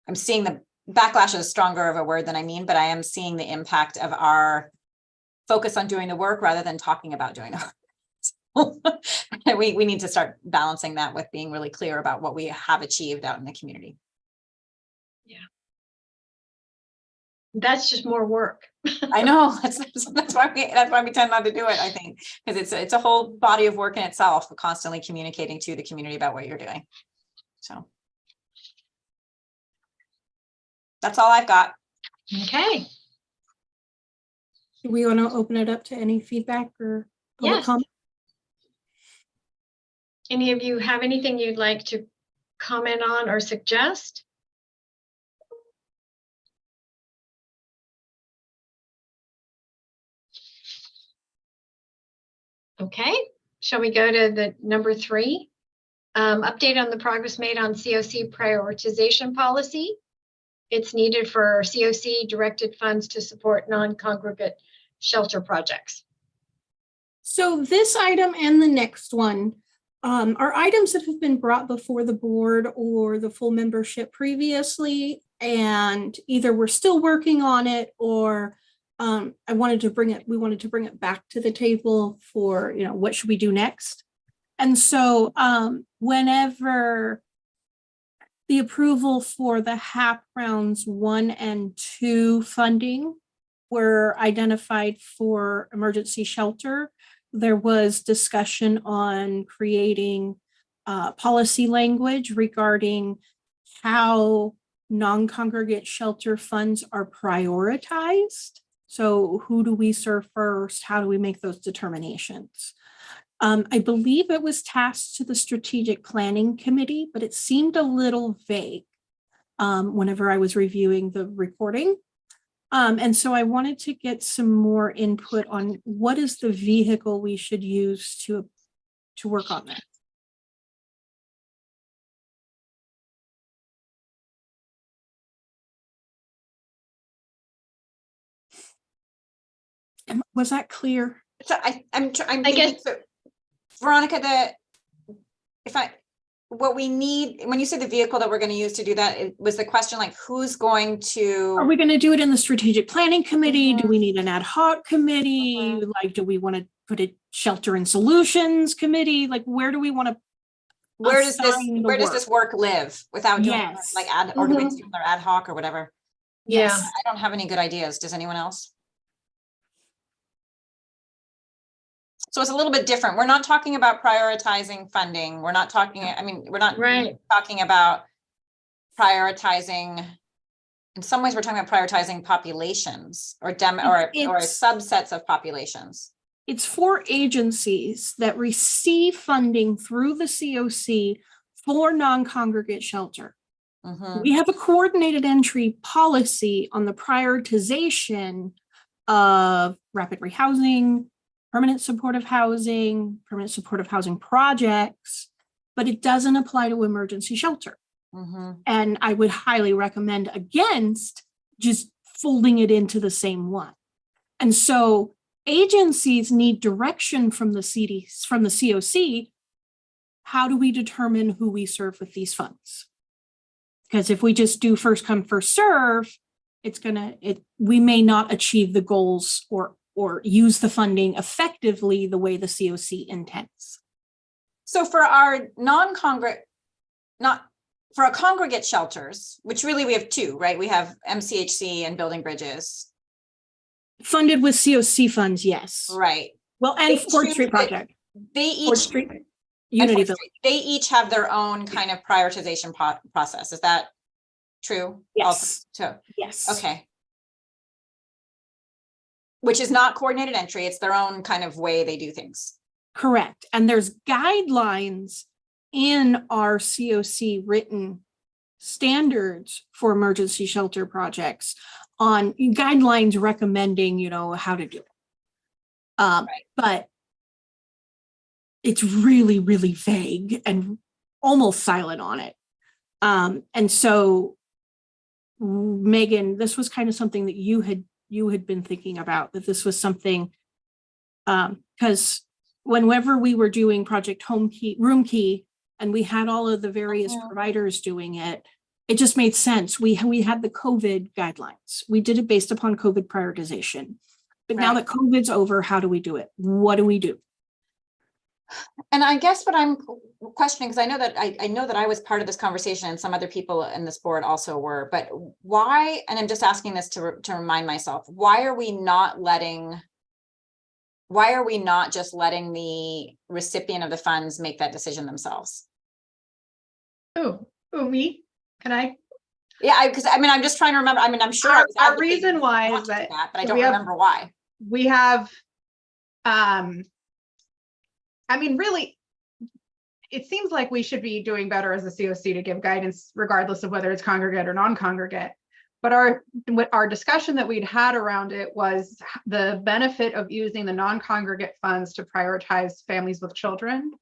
I'm seeing the backlash is stronger of a word than I mean, but I am seeing the impact of our focus on doing the work rather than talking about doing the work. We need to start balancing that with being really clear about what we have achieved out in the community. Yeah. That's just more work. I know that's why we tend not to do it, I think, because it's a whole body of work in itself, constantly communicating to the community about what you're doing. So that's all I've got. Okay. Do we want to open it up to any feedback or public comment? Any of you have anything you'd like to comment on or suggest? Okay, shall we go to the number 3? Update on the progress made on COC prioritization policy. It's needed for COC directed funds to support non-congregate shelter projects. So this item and the next one are items that have been brought before the board or the full membership previously, and either we're still working on it or I wanted to bring it, we wanted to bring it back to the table for, what should we do next? And so whenever the approval for the HAP rounds 1 and 2 funding were identified for emergency shelter, there was discussion on creating policy language regarding how non-congregate shelter funds are prioritized. So who do we serve first? How do we make those determinations? I believe it was tasked to the strategic planning committee, but it seemed a little vague whenever I was reviewing the recording. And so I wanted to get some more input on what is the vehicle we should use to work on that. Was that clear? So I'm I thinking, guess- so, Veronica, what we need, when you say the vehicle that we're going to use to do that, it was the question like, who's going to? Are we going to do it in the strategic planning committee? Do we need an ad hoc committee? Like, do we want to put a shelter and solutions committee? Like, where do we want to? Where does assign the this work live without doing Yes. like or doing similar ad hoc or whatever? Yeah. I don't have any good ideas. Does anyone else? So it's a little bit different. We're not talking about prioritizing funding. We're not talking, we're not Right. talking about prioritizing. In some ways, we're talking about prioritizing populations or It's- subsets of populations. It's for agencies that receive funding through the COC for non-congregate shelter. Mhm. We have a coordinated entry policy on the prioritization of rapid rehousing, permanent supportive housing projects, but it doesn't apply to emergency shelter. Mhm. And I would highly recommend against just folding it into the same one. And so agencies need direction from the COC. How do we determine who we serve with these funds? Because if we just do first come, first serve, we may not achieve the goals or use the funding effectively the way the COC intends. So for our for our congregate shelters, which really we have two, right? We have MCHC and Building Bridges. Funded with COC funds, yes. Right. Well, and They Ford choose Street it. project, They Ford each, Street, and Unity Ford Village. Street, they each have their own kind of prioritization process. Is that true? Yes. Also, Yes. okay. Which is not coordinated entry. It's their own kind of way they do things. Correct. And there's guidelines in our COC written standards for emergency shelter projects on guidelines recommending, how to do it. But it's really, really vague and almost silent on it. And so, Megan, this was kind of something that you had been thinking about, that this was something, because whenever we were doing Project Room Key, and we had all of the various providers doing it, it just made sense. We had the COVID guidelines. We did it based upon COVID prioritization. But now that COVID's over, how do we do it? What do we do? And I guess what I'm questioning, because I know that I was part of this conversation and some other people in this board also were, but why, and I'm just asking this to remind myself, why are we not just letting the recipient of the funds make that decision themselves? Oh, me? Can I? Yeah, because I'm just trying to remember. I'm sure I was Our advocating reason why not is to do that but I don't we have- remember why. we have, really, it seems like we should be doing better as a COC to give guidance regardless of whether it's congregate or non-congregate. But our discussion that we'd had around it was the benefit of using the non-congregate funds to prioritize families with children,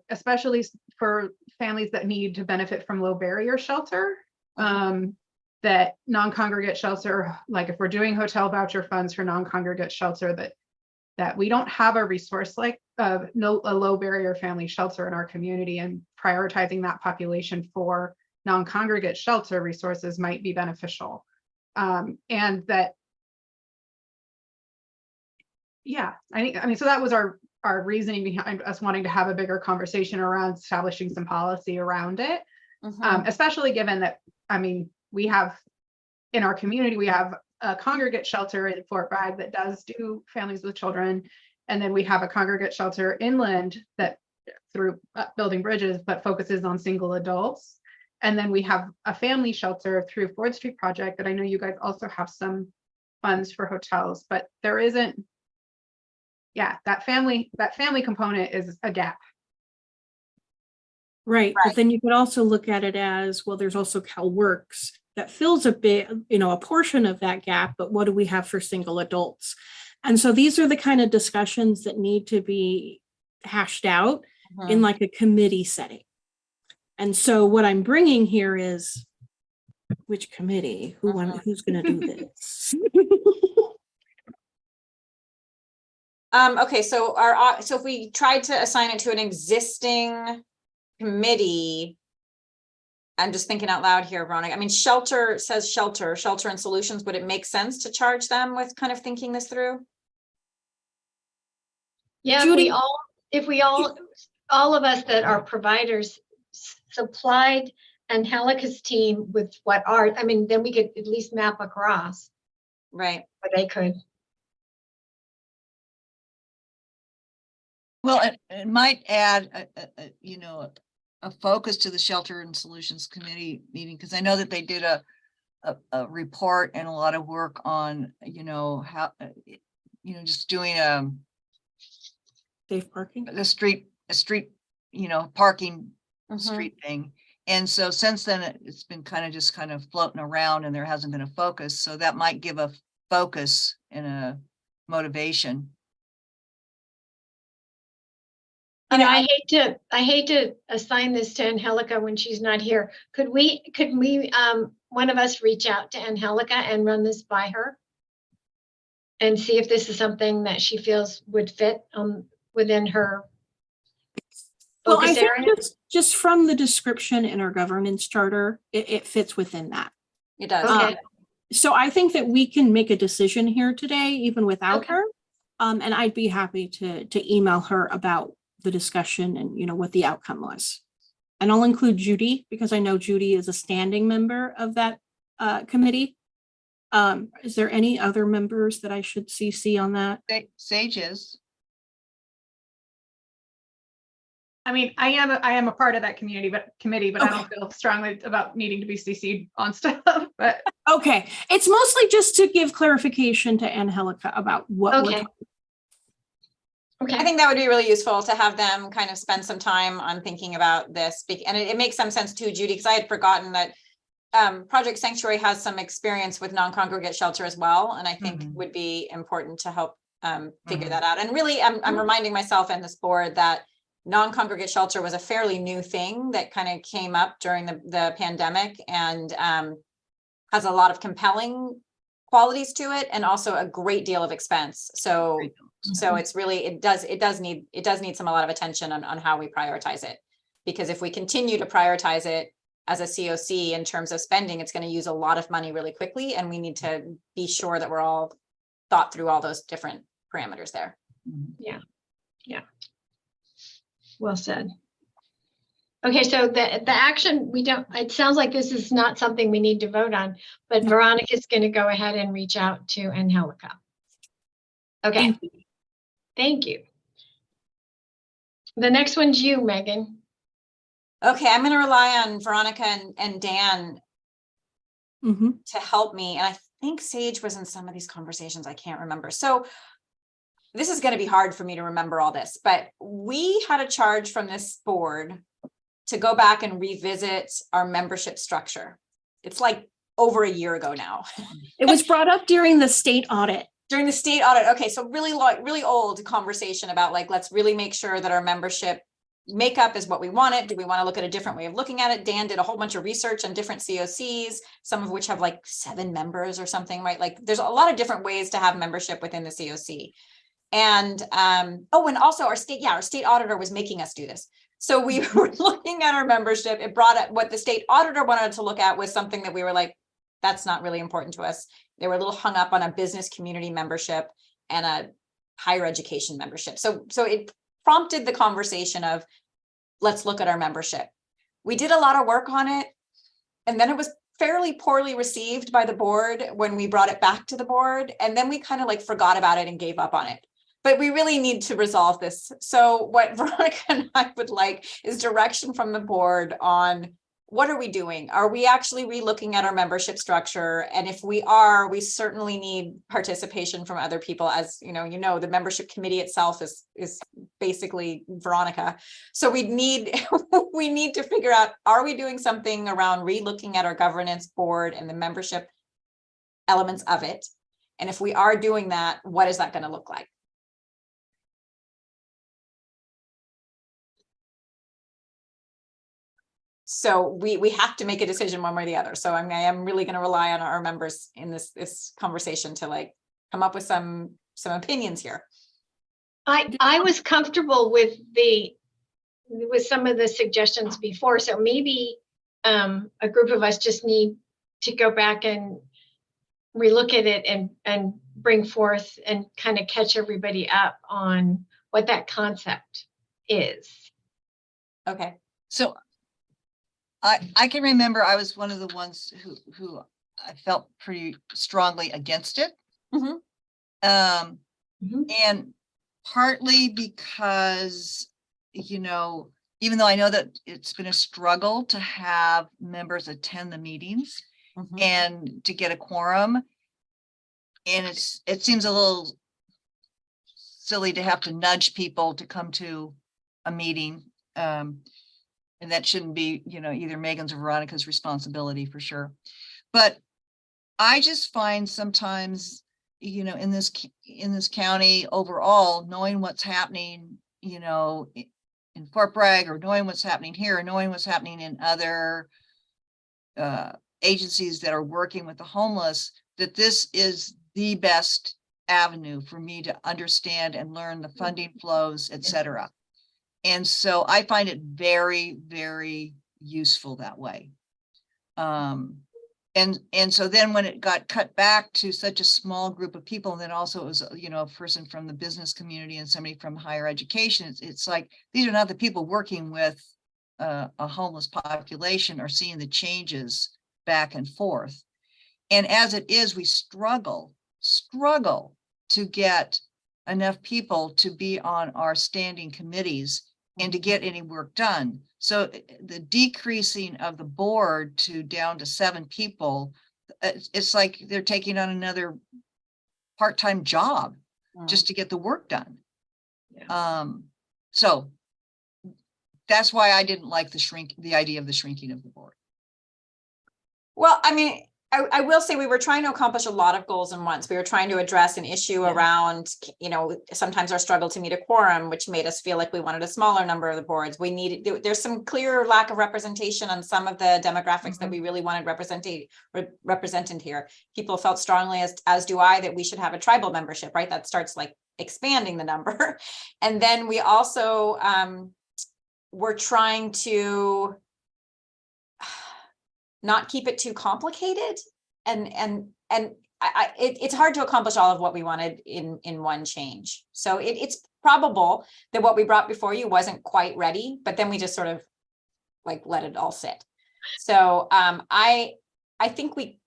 especially for families that need to benefit from low barrier shelter. That non-congregate shelter, like if we're doing hotel voucher funds for non-congregate shelter, that we don't have a resource like a low barrier family shelter in our community, and prioritizing that population for non-congregate shelter resources might be beneficial. And that Yeah, I mean, so that was our reasoning behind us wanting to have a bigger conversation around establishing some policy around it. Mhm. Especially given that, I mean, we have in our community, we have a congregate shelter in Fort Bragg that does do families with children. And then we have a congregate shelter inland that through building bridges, but focuses on single adults. And then we have a family shelter through Ford Street Project that I know you guys also have some funds for hotels, but there isn't. Yeah, that family component is a gap. Right, but then you could also look at it as, well, there's also CalWorks that fills a bit, a portion of that gap, but what do we have for single adults? And so these are the kind of discussions that need to be hashed out in like a committee setting. And so what I'm bringing here is, which committee, who's gonna do this? Okay, so so if we tried to assign it to an existing committee, I'm just thinking out loud here, Veronica. I mean, shelter says shelter and solutions. Would it make sense to charge them with kind of thinking this through? Yeah, Judy- if we all of us that are providers supplied Angelica's team with then we could at least map across, Right. or they could. Well, it might add, a focus to the Shelter and Solutions Committee meeting, because I know that they did a report and a lot of work on, how, just doing Safe parking? a street, parking Mhm. street thing. And so since then, it's been kind of floating around and there hasn't been a focus. So that might give a focus and a motivation. I hate to assign this to Angelica when she's not here. Could we, one of us reach out to Angelica and run this by her? And see if this is something that she feels would fit within her Well, I focus think area? just from the description in our governance charter, it fits within that. It does. Okay. So I think that we can make a decision here today, even without Okay. her. And I'd be happy to email her about the discussion and what the outcome was. And I'll include Judy because I know Judy is a standing member of that committee. Is there any other members that I should CC on that? Sage is. I mean, I am a part of that committee, but I Okay. don't feel strongly about needing to be CC'd on stuff, but. Okay, it's mostly just to give clarification to Angelica about what we're Okay. talking. I Okay, think that would be really useful to have them kind of spend some time on thinking about this. And it makes some sense too, Judy, because I had forgotten that Project Sanctuary has some experience with non-congregate shelter as well. And I think would be important to help figure that out. And really, I'm reminding myself and this board that non-congregate shelter was a fairly new thing that kind of came up during the pandemic and has a lot of compelling qualities to it and also a great deal of expense. So it's really, it does need a lot of attention on how we prioritize it. Because if we continue to prioritize it as a COC in terms of spending, it's going to use a lot of money really quickly. And we need to be sure that we're all thought through all those different parameters there. yeah. Well said. Okay, so the action, it sounds like this is not something we need to vote on, but Veronica's going to go ahead and reach out to Angelica. Okay. Thank you. The next one's you, Megan. Okay, I'm going to rely on Veronica and Dan to help me. And I think Sage was in some of these conversations. I can't remember. So this is going to be hard for me to remember all this, but we had a charge from this board to go back and revisit our membership structure. It's like over a year ago now. It was brought up during the state audit. During the state audit. Okay, so really old conversation about let's really make sure that our membership makeup is what we want it. Do we want to look at a different way of looking at it? Dan did a whole bunch of research on different COCs, some of which have 7 members or something, right? There's a lot of different ways to have membership within the COC. And and also our state auditor was making us do this. So we were looking at our membership. It brought up what the state auditor wanted to look at was something that we were like, that's not really important to us. They were a little hung up on a business community membership and a higher education membership. So it prompted the conversation of, let's look at our membership. We did a lot of work on it, and then it was fairly poorly received by the board when we brought it back to the board. And then we kind of like forgot about it and gave up on it. But we really need to resolve this. So what Veronica and I would like is direction from the board on what are we doing? Are we actually relooking at our membership structure? And if we are, we certainly need participation from other people. As you know, the membership committee itself is basically Veronica. So we need to figure out, are we doing something around relooking at our governance board and the membership elements of it? And if we are doing that, what is that going to look like? So we have to make a decision one way or the other. So I am really going to rely on our members in this conversation to like come up with some opinions here. I was comfortable with some of the suggestions before, so maybe a group of us just need to go back and relook at it and bring forth and kind of catch everybody up on what that concept is. Okay. So I can remember I was one of the ones who I felt pretty strongly against it. Mhm. And partly because, even though I know that it's been a struggle to have members attend the meetings and to get a quorum, and it seems a little silly to have to nudge people to come to a meeting. And that shouldn't be, either Megan's or Veronica's responsibility for sure. But I just find sometimes, in this county overall, knowing what's happening, in Fort Bragg, or knowing what's happening here, or knowing what's happening in other agencies that are working with the homeless, that this is the best avenue for me to understand and learn the funding flows, et cetera. And so I find it very, very useful that way. And so then when it got cut back to such a small group of people, and then also it was, a person from the business community and somebody from higher education, it's like, these are not the people working with a homeless population or seeing the changes back and forth. And as it is, we struggle to get enough people to be on our standing committees and to get any work done. So the decreasing of the board down to 7 people, it's like they're taking on another part-time job just to get the work done. Yeah. So that's why I didn't like the idea of the shrinking of the board. Well, I mean, I will say we were trying to accomplish a lot of goals in once. We were trying to address an issue around, sometimes our struggle to meet a quorum, which made us feel like we wanted a smaller number of the boards. There's some clear lack of representation on some of the demographics that we really wanted represented here. People felt strongly, as do I, that we should have a tribal membership, right? That starts like expanding the number. And then we also were trying to not keep it too complicated, and it's hard to accomplish all of what we wanted in one change. So it's probable that what we brought before you wasn't quite ready, but then we just sort of like let it all sit. So I'm thinking,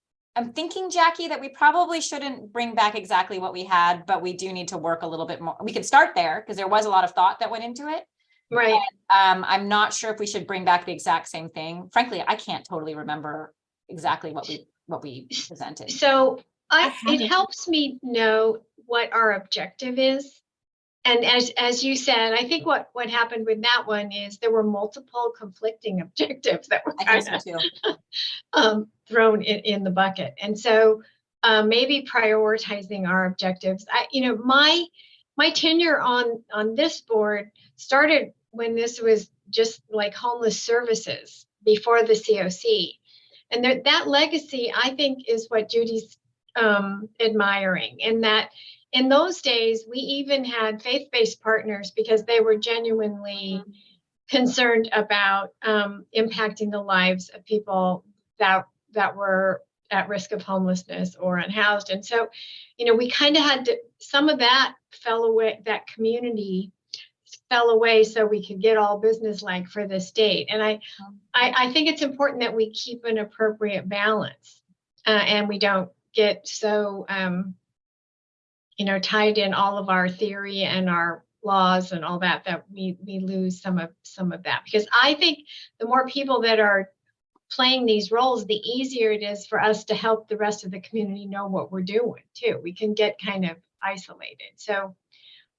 Jackie, that we probably shouldn't bring back exactly what we had, but we do need to work a little bit more. We could start there because there was a lot of thought that went into it. Right. I'm not sure if we should bring back the exact same thing. Frankly, I can't totally remember exactly what we presented. So it helps me know what our objective is. And as you said, I think what happened with that one is there were multiple conflicting objectives that were kind of thrown in the bucket. And so maybe prioritizing our objectives. My tenure on this board started when this was just like homeless services before the COC. And that legacy, I think, is what Judy's admiring. And that in those days, we even had faith-based partners because they were genuinely concerned about impacting the lives of people that were at risk of homelessness or unhoused. And so, we kind of had to, some of that fell away, that community fell away so we could get all business-like for the state. And I think it's important that we keep an appropriate balance and we don't get so, tied in all of our theory and our laws and all that, that we lose some of that. Because I think the more people that are playing these roles, the easier it is for us to help the rest of the community know what we're doing too. We can get kind of isolated. So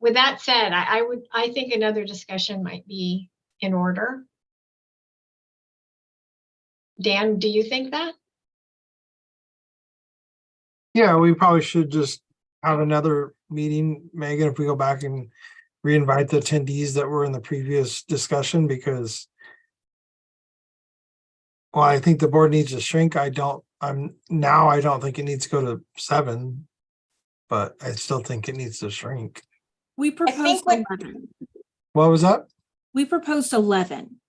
with that said, I think another discussion might be in order. Dan, do you think that? Yeah, we probably should just have another meeting, Megan, if we go back and re-invite the attendees that were in the previous discussion, because well, I think the board needs to shrink. I don't think it needs to go to 7, but I still think it needs to shrink. We proposed what- 11. What was that? We proposed 11.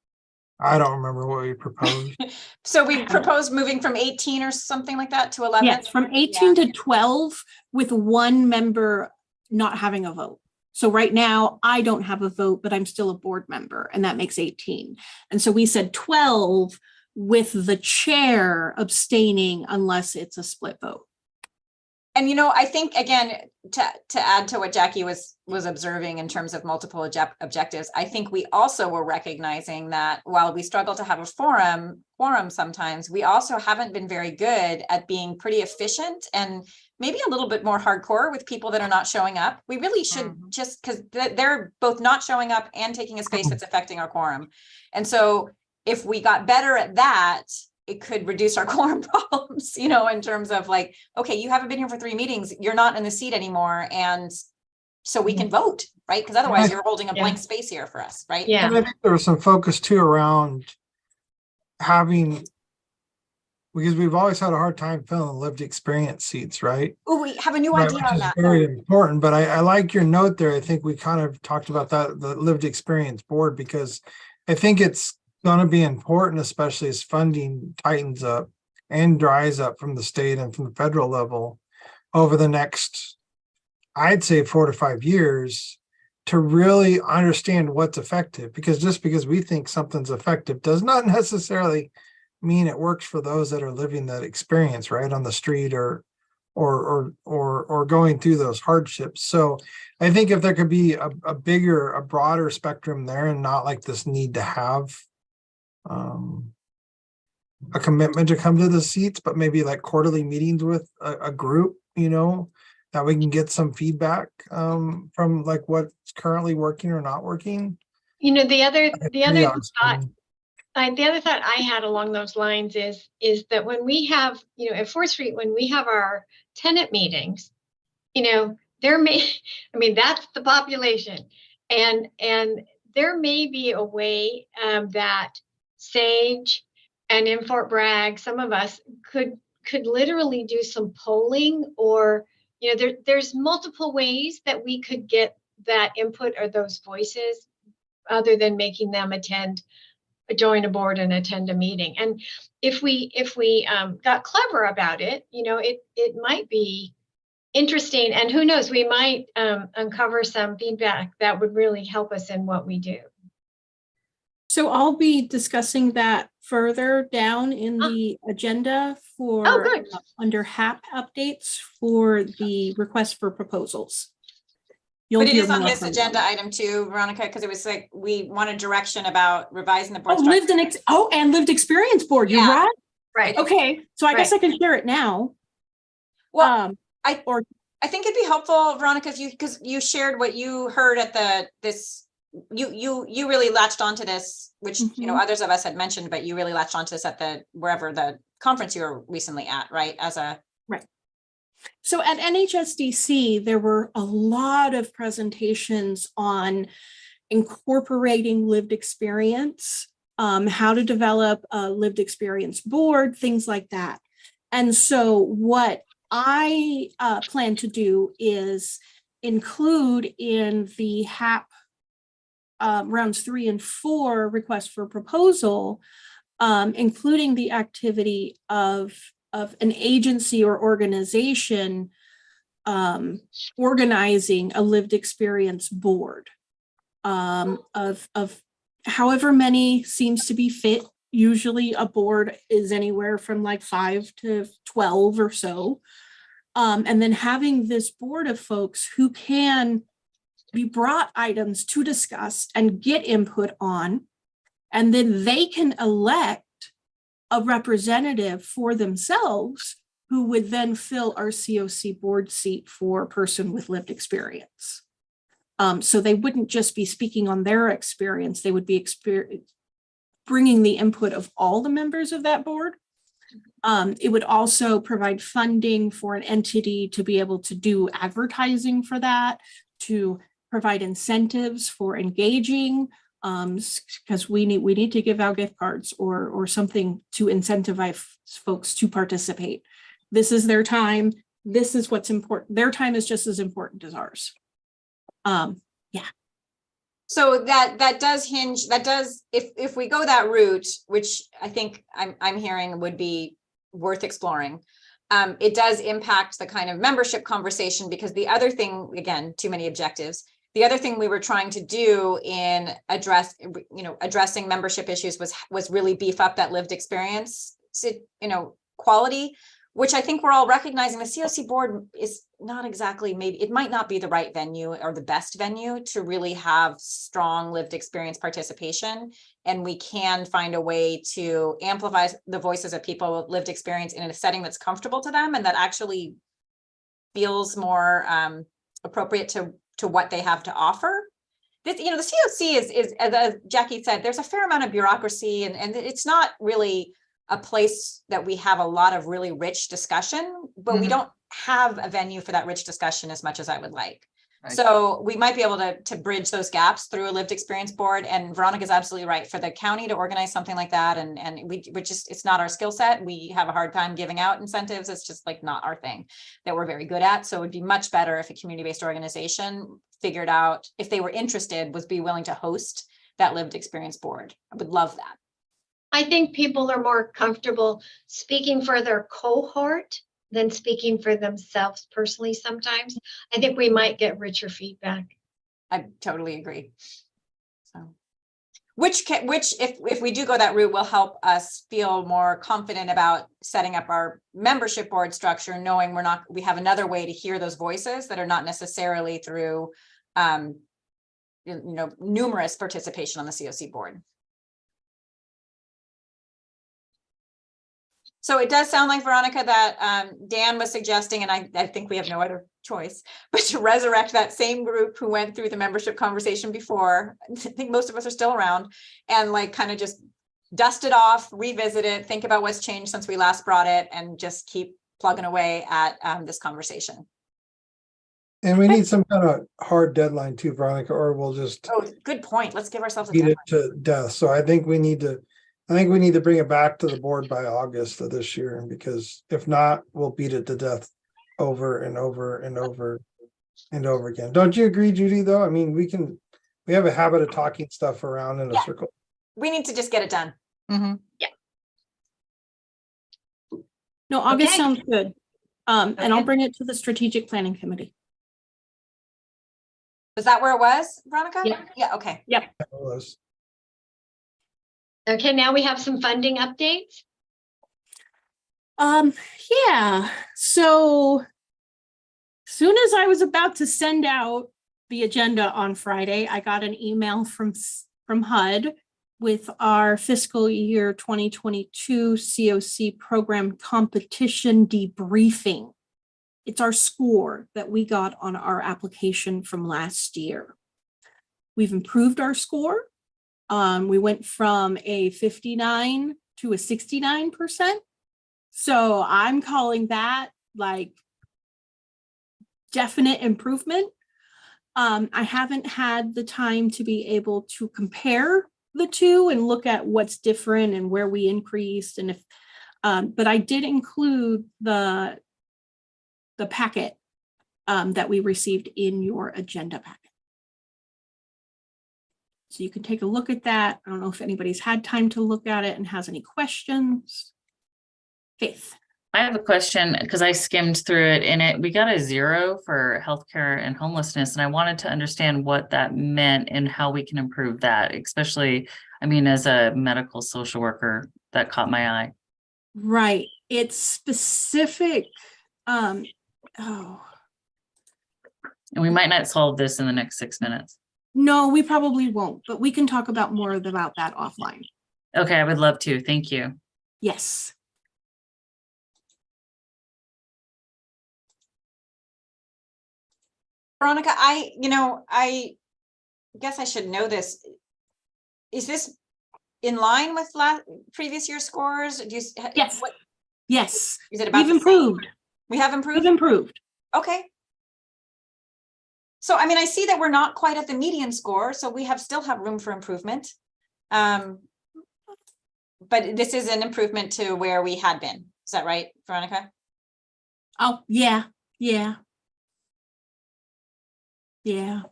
I don't remember what we proposed. So we proposed moving from 18 or something like that to 11? Yes, from 18 to 12 with one member not having a vote. So right now I don't have a vote, but I'm still a board member, and that makes 18. And so we said 12 with the chair abstaining unless it's a split vote. And I think again, to add to what Jackie was observing in terms of multiple objectives, I think we also were recognizing that while we struggle to have a quorum sometimes, we also haven't been very good at being pretty efficient and maybe a little bit more hardcore with people that are not showing up. We really should just, because they're both not showing up and taking a space that's affecting our quorum. And so if we got better at that, it could reduce our quorum problems, in terms of like, okay, you haven't been here for 3 meetings, you're not in the seat anymore. And so we can vote, right? Because otherwise you're holding a blank space here for us, right? Yeah. And I think there was some focus too around having, because we've always had a hard time filling lived experience seats, right? Oh, we have a new Right, idea which on is that. very important, but I like your note there. I think we kind of talked about that, the lived experience board, because I think it's going to be important, especially as funding tightens up and dries up from the state and from the federal level over the next, I'd say 4 to 5 years, to really understand what's effective. Because just because we think something's effective does not necessarily mean it works for those that are living that experience, right, on the street or going through those hardships. So I think if there could be a broader spectrum there, and not like this need to have a commitment to come to the seats, but maybe like quarterly meetings with a group, that we can get some feedback from like what's currently working or not working. The other Honestly. thought I had along those lines is that when we have, at 4th Street, when we have our tenant meetings, that's the population, and there may be a way that Sage and in Fort Bragg, some of us could literally do some polling, or there's multiple ways that we could get that input or those voices other than making them join a board and attend a meeting. And if we got clever about it, it might be interesting, and who knows, we might uncover some feedback that would really help us in what we do. So I'll be discussing that further down in the agenda for good. Under HAP updates for the request for proposals. You'll But it hear is on more this from agenda them. item too, Veronica, because it was like, we wanted direction about revising the board. Oh, and lived experience board. You're Yeah. right. Right. Okay, so I guess I can share it now. Well, I think it'd be helpful, Veronica, because you shared what you heard at you really latched onto this, which others of us had mentioned, but you really latched onto this at wherever the conference you were recently at, right? Right. So at NHSDC, there were a lot of presentations on incorporating lived experience, how to develop a lived experience board, things like that. And so what I plan to do is include in the HAP rounds 3 and 4 request for proposal, including the activity of an agency or organization organizing a lived experience board of however many seems to be fit. Usually a board is anywhere from like 5 to 12 or so. And then having this board of folks who can be brought items to discuss and get input on, and then they can elect a representative for themselves who would then fill our COC board seat for a person with lived experience. So they wouldn't just be speaking on their experience, they would be bringing the input of all the members of that board. It would also provide funding for an entity to be able to do advertising for that, to provide incentives for engaging, because we need to give out gift cards or something to incentivize folks to participate. This is their time. This is what's important. Their time is just as important as ours. So that does hinge, if we go that route, which I think I'm hearing would be worth exploring, it does impact the kind of membership conversation, because the other thing, again, too many objectives. The other thing we were trying to do in addressing membership issues was really beef up that lived experience, quality, which I think we're all recognizing. The COC board is not exactly, maybe it might not be the right venue or the best venue to really have strong lived experience participation. And we can find a way to amplify the voices of people with lived experience in a setting that's comfortable to them and that actually feels more appropriate to what they have to offer. The COC is, as Jackie said, there's a fair amount of bureaucracy, and it's not really a place that we have a lot of really rich discussion, but we don't have a venue for that rich discussion as much as I would like. Right. So we might be able to bridge those gaps through a lived experience board. And Veronica's absolutely right, for the county to organize something like that. And we're just, it's not our skill set. We have a hard time giving out incentives. It's just like not our thing that we're very good at. So it would be much better if a community-based organization figured out, if they were interested, was be willing to host that lived experience board. I would love that. I think people are more comfortable speaking for their cohort than speaking for themselves personally sometimes. I think we might get richer feedback. I totally agree. So, which if we do go that route, will help us feel more confident about setting up our membership board structure, knowing we have another way to hear those voices that are not necessarily through numerous participation on the COC board. So it does sound like, Veronica, that Dan was suggesting, and I think we have no other choice, but to resurrect that same group who went through the membership conversation before. I think most of us are still around, and like kind of just dust it off, revisit it, think about what's changed since we last brought it, and just keep plugging away at this conversation. And we need some kind of hard deadline too, Veronica, or we'll just. Oh, good point. Let's give ourselves a beat deadline. it to death. So I think we need to bring it back to the board by August of this year, because if not, we'll beat it to death over and over and over and over again. Don't you agree, Judy, though? I mean, we have a habit of talking stuff around in a circle. We need to just get it done. Mm-hmm. Yeah. No, August Okay. sounds good. And I'll bring it to the strategic planning committee. Is that where it was, Veronica? Yeah. Yeah. Okay. Okay, now we have some funding updates. Yeah, so soon as I was about to send out the agenda on Friday, I got an email from HUD with our fiscal year 2022 COC program competition debriefing. It's our score that we got on our application from last year. We've improved our score. We went from a 59 to a 69%. So I'm calling that like definite improvement. I haven't had the time to be able to compare the two and look at what's different and where we increased. And if, but I did include the packet that we received in your agenda packet. So you can take a look at that. I don't know if anybody's had time to look at it and has any questions. Faith. I have a question because I skimmed through it and we got a 0 for healthcare and homelessness. And I wanted to understand what that meant and how we can improve that, especially, I mean, as a medical social worker, that caught my eye. Right. It's specific. Oh, And we might not solve this in the next 6 minutes. no, we probably won't, but we can talk about more about that offline. Okay, I would love to. Thank you. Yes. Veronica, I guess I should know this. Is this in line with previous year scores? Do you? Yes. Yes. Is it about We've the same? improved. We have improved? We've improved. Okay. So, I mean, I see that we're not quite at the median score, so we still have room for improvement. But this is an improvement to where we had been. Is that right, Veronica? Oh, yeah. Yeah. Yeah.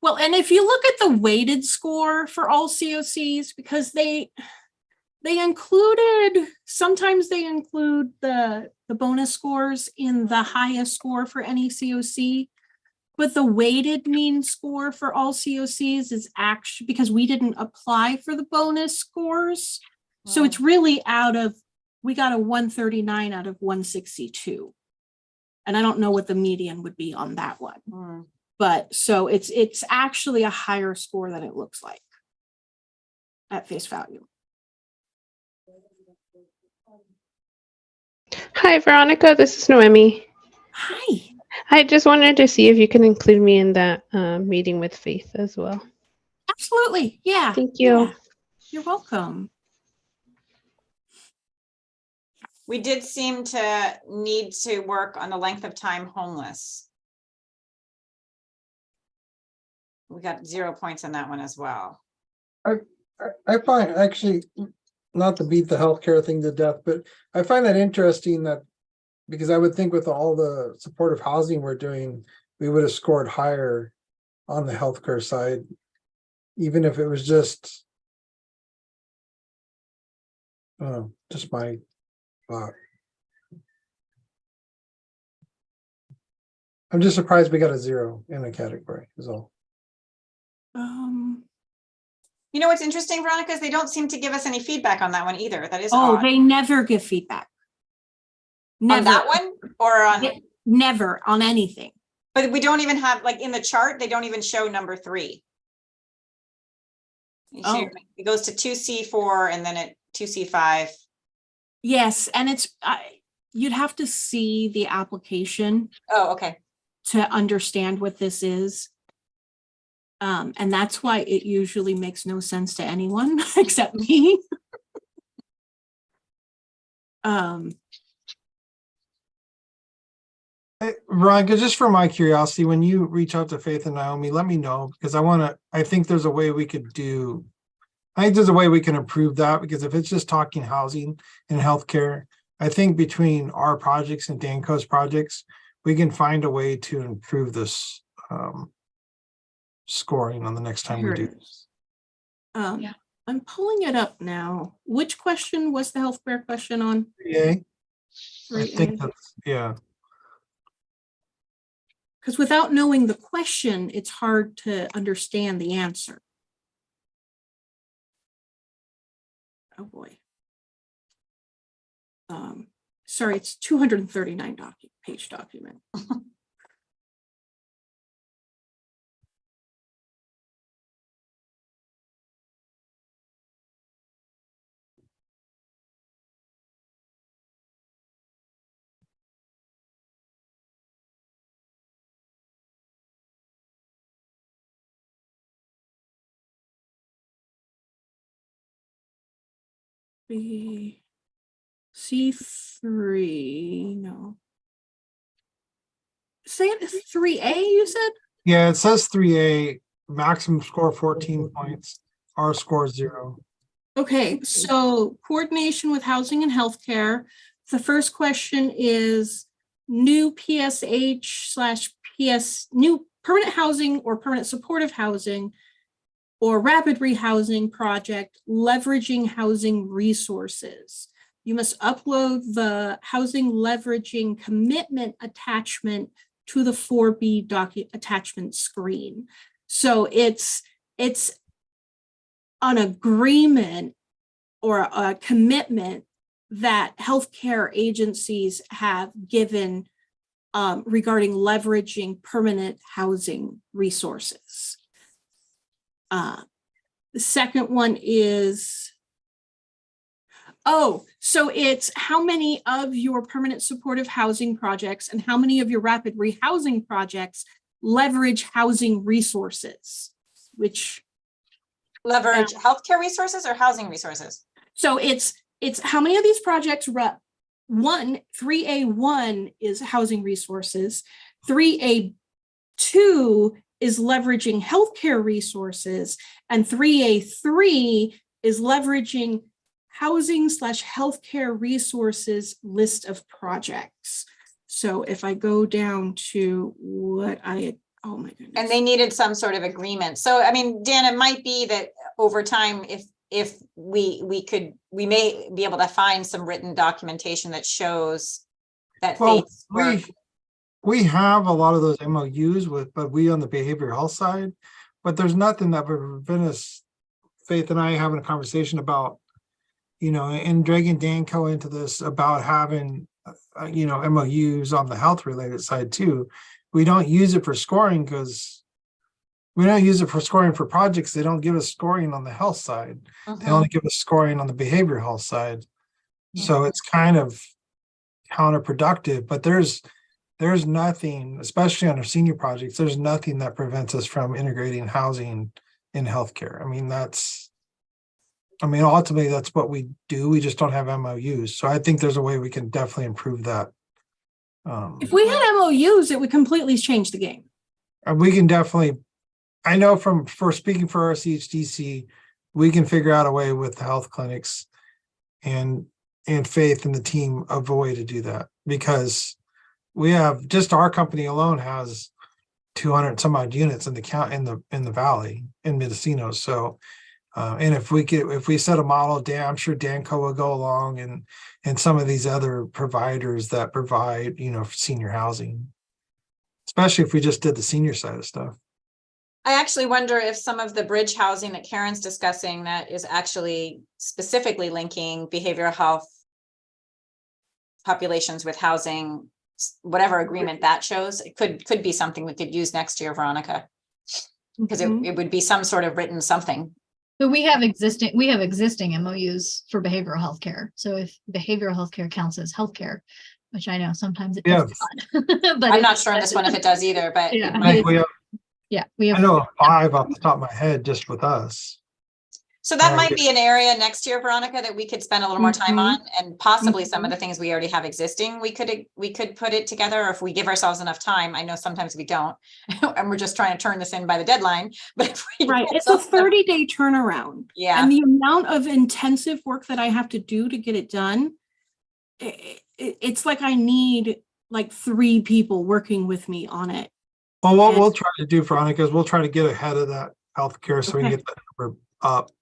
Well, and if you look at the weighted score for all COCs, because sometimes they include the bonus scores in the highest score for any COC, but the weighted mean score for all COCs is actually, because we didn't apply for the bonus scores. So it's really we got a 139 out of 162. And I don't know what the median would be on that one. But so it's actually a higher score than it looks like at face value. Hi, Veronica. This is Noemi. Hi. I just wanted to see if you can include me in that meeting with Faith as well. Absolutely. Yeah. Thank you. Yeah. You're welcome. We did seem to need to work on the length of time homeless. We got 0 points on that one as well. I find actually, not to beat the healthcare thing to death, but I find that interesting that because I would think with all the supportive housing we're doing, we would have scored higher on the healthcare side, even if it was just my thought. I'm just surprised we got a 0 in the category is all. You know what's interesting, Veronica, is they don't seem to give us any feedback on that one either. That is Oh, odd. they never give feedback. Never. On that one or on never on anything. But we don't even have, like, in the chart, they don't even show number 3. Oh. It goes to 2C4 and then 2C5. Yes, and it's you'd have to see the application Oh, okay. to understand what this is. And that's why it usually makes no sense to anyone except me. Veronica, just for my curiosity, when you reach out to Faith and Naomi, let me know because I think there's a way we can improve that, because if it's just talking housing and healthcare, I think between our projects and Danco's projects, we can find a way to improve this scoring on the next time we do this. Yeah. I'm pulling it up now. Which question was the healthcare question on? 3A? I 3A. think that's, yeah. Because without knowing the question, it's hard to understand the answer. Oh boy. Sorry, it's 239 page document. C3, no. Say it is 3A, you said? Yeah, it says 3A, maximum score 14 points, our score 0. Okay, so coordination with housing and healthcare. The first question is new PSH/PS, new permanent housing or permanent supportive housing or rapid rehousing project leveraging housing resources. you must upload the housing leveraging commitment attachment to the 4B attachment screen. So it's an agreement or a commitment that healthcare agencies have given regarding leveraging permanent housing resources. The second one is, so it's how many of your permanent supportive housing projects and how many of your rapid rehousing projects leverage housing resources, which Leverage healthcare resources or housing resources? So it's how many of these projects 3A1 is housing resources, 3A2 is leveraging healthcare resources, and 3A3 is leveraging housing/healthcare resources list of projects. So if I go down to what oh my goodness. And they needed some sort of agreement. So, I mean, Dan, it might be that over time, if we may be able to find some written documentation that shows that Faith's work. We have a lot of those MOUs but we on the behavioral health side, but there's nothing that would prevent us, Faith and I having a conversation about, and dragging Danco into this about having, MOUs on the health related side too. We don't use it for scoring because we don't use it for scoring for projects. They don't give us scoring on the health side. They only give us scoring on the behavioral health side. So it's kind of counterproductive, but there's nothing, especially on our senior projects, there's nothing that prevents us from integrating housing in healthcare. Ultimately that's what we do. We just don't have MOUs. So I think there's a way we can definitely improve that. If we had MOUs, it would completely change the game. We can definitely, I know for speaking for our CHDC, we can figure out a way with the health clinics and Faith and the team of a way to do that, because we have, just our company alone has 200 some odd units in the valley in Mendocino. So and if we set a model, I'm sure Danco will go along and some of these other providers that provide, senior housing, especially if we just did the senior side of stuff. I actually wonder if some of the bridge housing that Karen's discussing that is actually specifically linking behavioral health populations with housing, whatever agreement that shows, it could be something we could use next year, Veronica, because it would be some sort of written something. But we have existing MOUs for behavioral health care. So if behavioral health care counts as healthcare, which I know sometimes it does not. But I'm not sure on this one if it does either, but yeah, we have, I know 5 off the top of my head just with us. So that might be an area next year, Veronica, that we could spend a little more time on, and possibly some of the things we already have existing, we could put it together, or if we give ourselves enough time. I know sometimes we don't, and we're just trying to turn this in by the deadline, but if we it's a 30-day turnaround. Yeah. And the amount of intensive work that I have to do to get it done, it's like I need like 3 people working with me on it. Well, what we'll try to do, Veronica, is we'll try to get ahead of that healthcare so we can get that number up,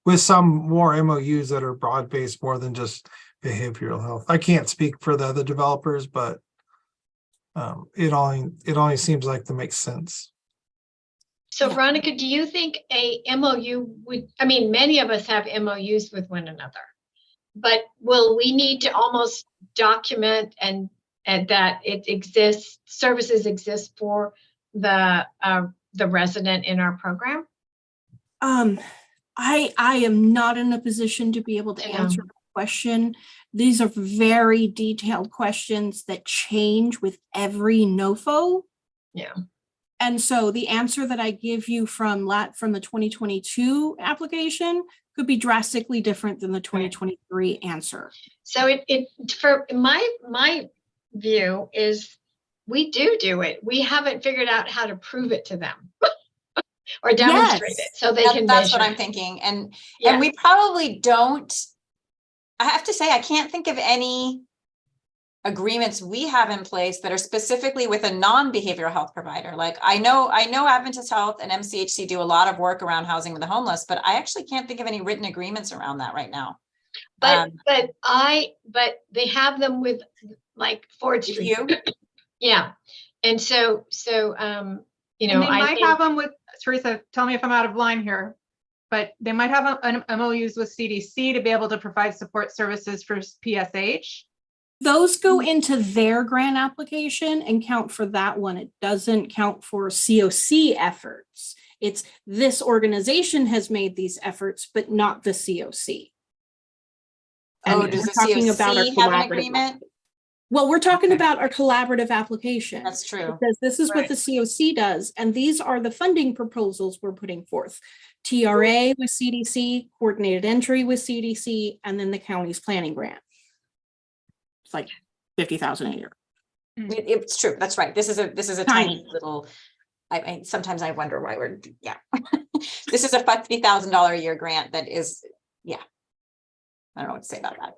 with some more MOUs that are broad-based more than just behavioral health. I can't speak for the other developers, but it only seems like that makes sense. So Veronica, do you think a MOU would, many of us have MOUs with one another, but will we need to almost document and that it exists, services exist for the resident in our program? I am not in a position to be able to answer the question. These are very detailed questions that change with every NOFO. Yeah. And so the answer that I give you from the 2022 application could be drastically different than the 2023 answer. So it for my view is we do it. We haven't figured out how to prove it to them. Or demonstrate it so they can that's measure what I'm it. thinking. And we probably don't, I have to say, I can't think of any agreements we have in place that are specifically with a non-behavioral health provider. Like I know Adventist Health and MCHC do a lot of work around housing with the homeless, but I actually can't think of any written agreements around that right now. But they have them with like Ford Street. You, Yeah. And so, you know, And they I might think, have them with, Teresa, tell me if I'm out of line here, but they might have an MOUs with CDC to be able to provide support services for PSH. Those go into their grant application and count for that one. It doesn't count for COC efforts. It's this organization has made these efforts, but not the COC. oh, And does we're the talking about our COC have an collaborative agreement? Well, we're talking about our collaborative application. That's true. Because this is what the COC does, and these are the funding proposals we're putting forth. TRA with CDC, coordinated entry with CDC, and then the county's planning grant. It's like 50,000 a year. It's true. That's right. This is a tiny little, I sometimes I wonder why we're, yeah. This is a $50,000 a year grant that is, yeah. I don't know what to say about that.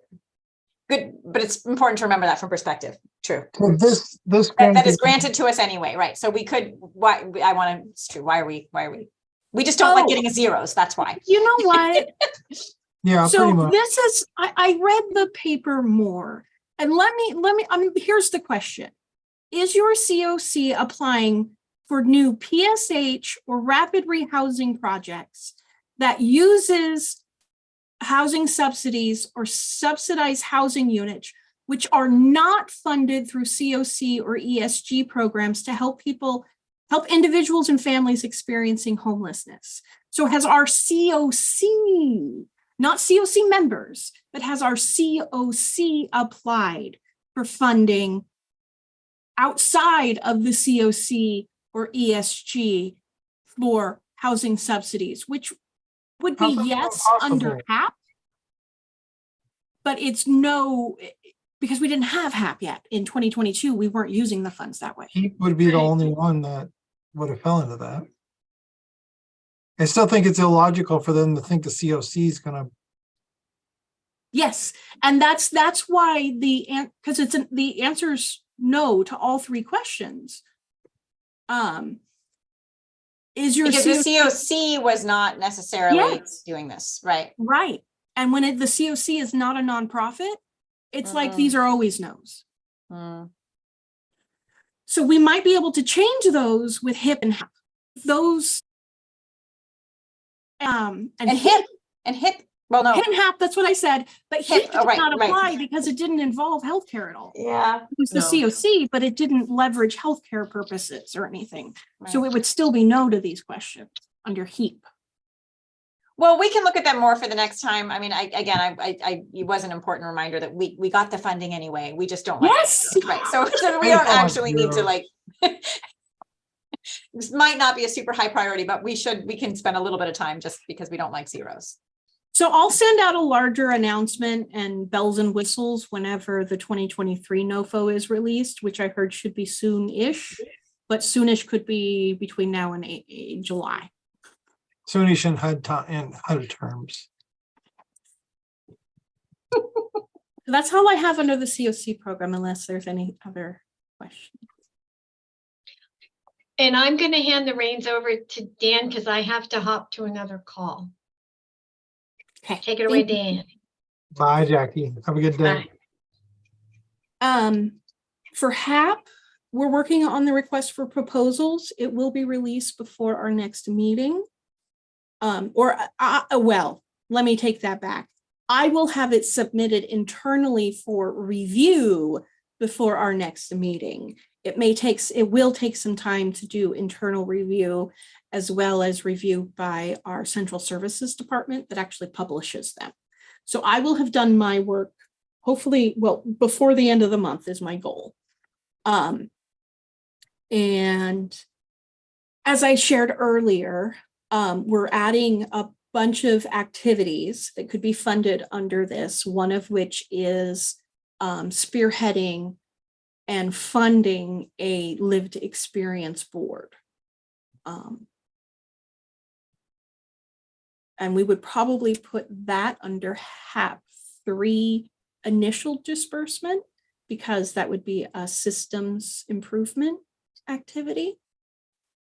Good, but it's important to remember that from perspective. True. So this That is granted to us anyway, right? So we could, why, I want to, it's true. Why are we, we just don't like getting a zeros. That's why. You know what? Yeah, pretty So much. this is, I read the paper more, and let me, here's the question. Is your COC applying for new PSH or rapid rehousing projects that uses housing subsidies or subsidized housing units, which are not funded through COC or ESG programs to help individuals and families experiencing homelessness? So has our COC, not COC members, but has our COC applied for funding outside of the COC or ESG for housing subsidies, which would be yes under HAP, but it's no, because we didn't have HAP yet. In 2022, we weren't using the funds that way. He would be the only one that would have fell into that. I still think it's illogical for them to think the COC is gonna. Yes, and that's why because the answer's no to all three questions. Is your Because the COC was not necessarily doing this, right? Right. And when the COC is not a nonprofit, it's like these are always no's. So we might be able to change those with HIP and HAP. Those and HIP. Well, no. HIP and HAP, that's what I said. But HIP did right, not apply because it didn't involve healthcare at all. Yeah. It was the COC, but it didn't leverage healthcare purposes or anything. So it would still be no to these questions under HEAP. Well, we can look at them more for the next time. I mean, it was an important reminder that we got the funding anyway. We just don't like it. Right. So we don't actually need to like, this might not be a super high priority, but we can spend a little bit of time just because we don't like zeros. So I'll send out a larger announcement and bells and whistles whenever the 2023 NOFO is released, which I heard should be soon-ish, but soonish could be between now and July. Soonish in HUD terms. That's all I have under the COC program, unless there's any other questions. and I'm going to hand the reins over to Dan because I have to hop to another call. Okay. Take it away, Dan. Bye, Jackie. Have a good day. Bye. For HAP, we're working on the request for proposals. It will be released before our next meeting. Well, let me take that back. I will have it submitted internally for review before our next meeting. It will take some time to do internal review as well as review by our central services department that actually publishes them. So I will have done my work, hopefully, well, before the end of the month is my goal. And as I shared earlier, we're adding a bunch of activities that could be funded under this, one of which is spearheading and funding a lived experience board. And we would probably put that under HAP 3 initial disbursement, because that would be a systems improvement activity.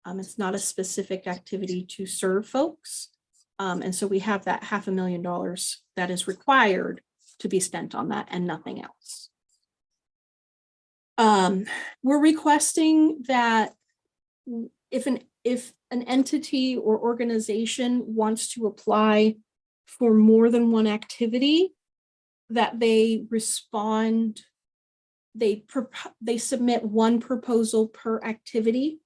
It's not a specific activity to serve folks. And so we have that $500,000 that is required to be spent on that and nothing else. We're requesting that if an entity or organization wants to apply for more than one activity, that they respond, they submit one proposal per activity.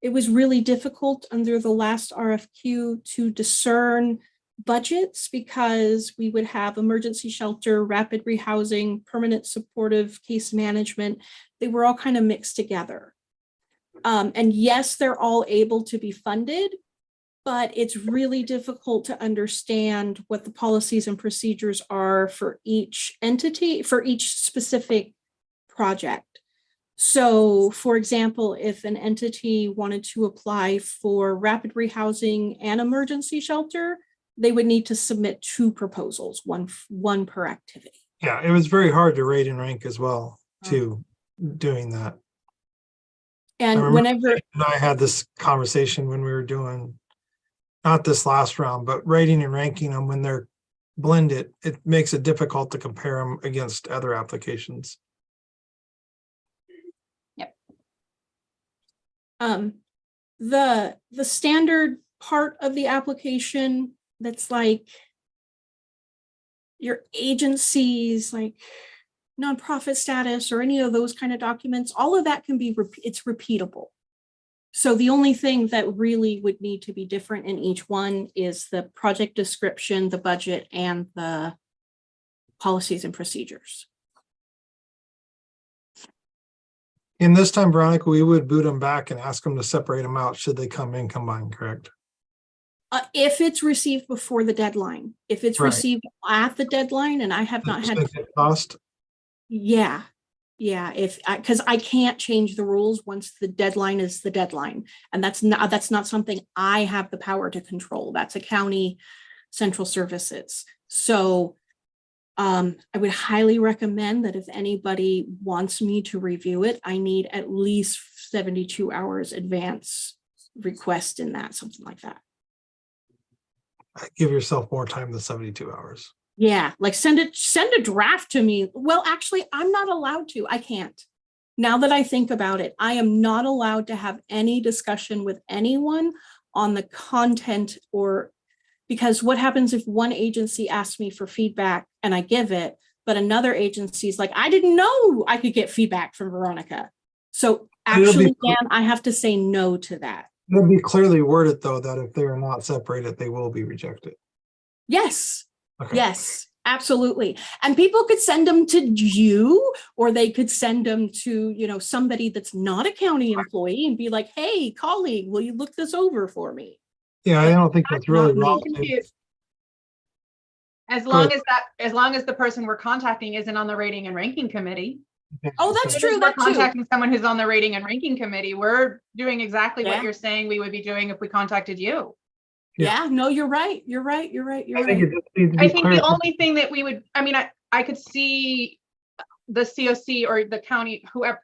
It was really difficult under the last RFQ to discern budgets because we would have emergency shelter, rapid rehousing, permanent supportive case management. They were all kind of mixed together. And yes, they're all able to be funded, but it's really difficult to understand what the policies and procedures are for each entity, for each specific project. So, for example, if an entity wanted to apply for rapid rehousing and emergency shelter, they would need to submit 2 proposals, one per activity. Yeah, it was very hard to rate and rank as well, too, doing that. And whenever I had this conversation when we were doing, not this last round, but rating and ranking them when they're blended, it makes it difficult to compare them against other applications. Yep. The standard part of the application that's like your agencies, like nonprofit status or any of those kind of documents, all of that can be, it's repeatable. So the only thing that really would need to be different in each one is the project description, the budget, and the policies and procedures. In this time, Veronica, we would boot them back and ask them to separate them out should they come in combined, correct? If it's received before the deadline, if it's Right. received at the deadline, and I have not had, Cost. yeah, because I can't change the rules once the deadline is the deadline, and that's not something I have the power to control. That's a county central services. So I would highly recommend that if anybody wants me to review it, I need at least 72 hours advance request in that, something like that. Give yourself more time than 72 hours. Yeah, like send a draft to me. Well, actually, I'm not allowed to. I can't. Now that I think about it, I am not allowed to have any discussion with anyone on the content, or because what happens if one agency asks me for feedback and I give it, but another agency is like, I didn't know I could get feedback from Veronica. So actually, Dan, I have to say no to that. It'll be clearly worded, though, that if they are not separated, they will be rejected. Yes. Okay. Yes, absolutely. And people could send them to you, or they could send them to, somebody that's not a county employee and be like, hey, colleague, will you look this over for me? Yeah, I don't think that's really wrong. As long as the person we're contacting isn't on the rating and ranking committee. Oh, that's true. We're contacting someone who's on the rating and ranking committee. We're doing exactly what you're saying we would be doing if we contacted you. Yeah, no, you're right. You're right. I think the only thing that we would, I could see the COC or the county, whoever,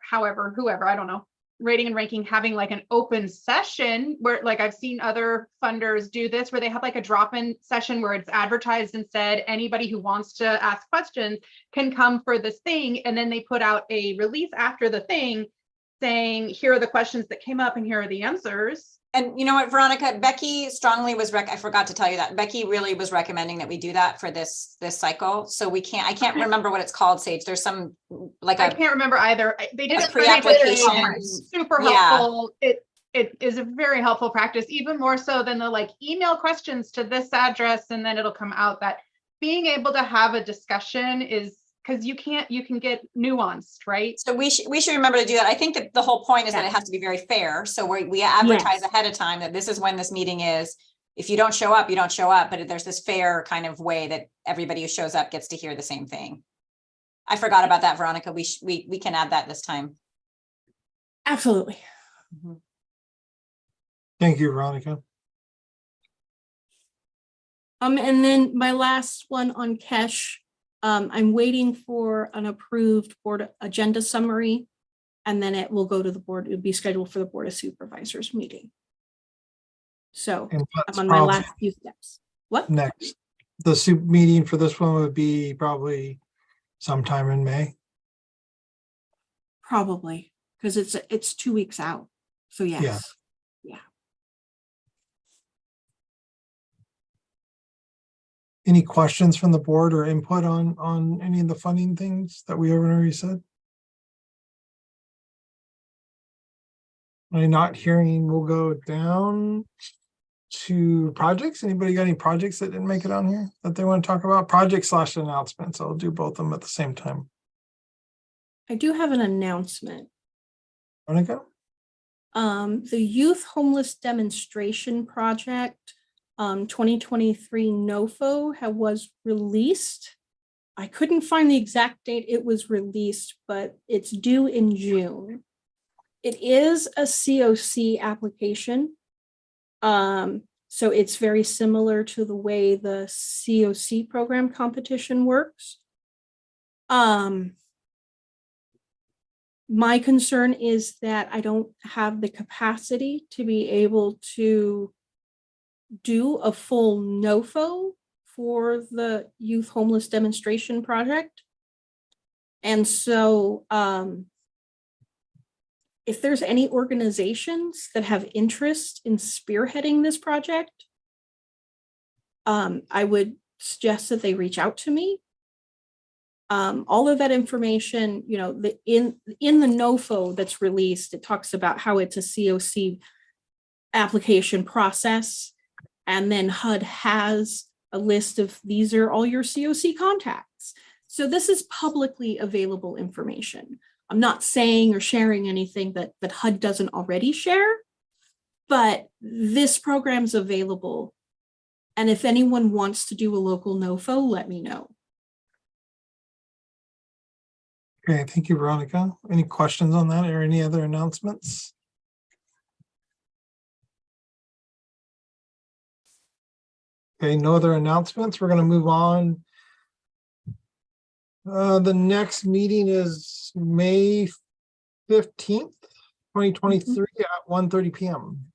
I don't know, rating and ranking having like an open session where, like, I've seen other funders do this, where they have like a drop-in session where it's advertised and said anybody who wants to ask questions can come for this thing, and then they put out a release after the thing saying here are the questions that came up and here are the answers. And you know what, Veronica, Becky strongly was I forgot to tell you that Becky really was recommending that we do that for this cycle. So I can't remember what it's called, Sage. There's some I can't remember either. They did it pre-application. Super helpful. Yeah. It is a very helpful practice, even more so than the email questions to this address, and then it'll come out. That being able to have a discussion is, because you can get nuanced, right? So we should remember to do that. I think that the whole point is that it has to be very fair. So we advertise ahead of time that this is when this meeting is. If you don't show up, you don't show up, but there's this fair kind of way that everybody who shows up gets to hear the same thing. I forgot about that, Veronica. We can add that this time. Absolutely. Mm-hmm. Thank you, Veronica. And then my last one on KESH. I'm waiting for an approved board agenda summary, and then it will go to the board. It would be scheduled for the Board of Supervisors meeting. So I'm on my last few steps. What? Next. the soup meeting for this one would be probably sometime in May. Probably, because it's 2 weeks out. So yes. Any questions from the board or input on any of the funding things that we already said? I'm not hearing, we'll go down to projects. Anybody got any projects that didn't make it on here that they want to talk about? Projects / announcements. I'll do both of them at the same time. I do have an announcement. Want to go? The Youth Homeless Demonstration Project, 2023 NOFO was released. I couldn't find the exact date it was released, but it's due in June. It is a COC application. So it's very similar to the way the COC program competition works. My concern is that I don't have the capacity to be able to do a full NOFO for the Youth Homeless Demonstration Project. And so if there's any organizations that have interest in spearheading this project, I would suggest that they reach out to me. All of that information, you know, in the NOFO that's released, it talks about how it's a COC application process. And then HUD has a list of these are all your COC contacts. So this is publicly available information. I'm not saying or sharing anything that HUD doesn't already share, but this program's available. And if anyone wants to do a local NOFO, let me know. Okay, thank you, Veronica. Any questions on that or any other announcements? Okay, no other announcements. We're going to move on. The next meeting is May 15th, 2023 at 1:30 p.m.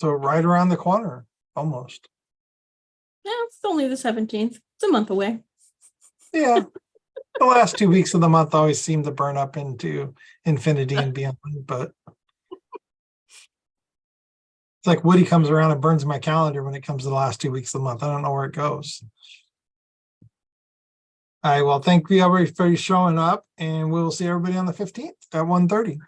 So right around the corner, almost. Yeah, it's only the 17th. It's a month away. Yeah. The last 2 weeks of the month always seem to burn up into infinity and beyond, but it's like Woody comes around and burns my calendar when it comes to the last 2 weeks of the month. I don't know where it goes. All right, well, thank you everybody for showing up, and we'll see everybody on the 15th at 1:30.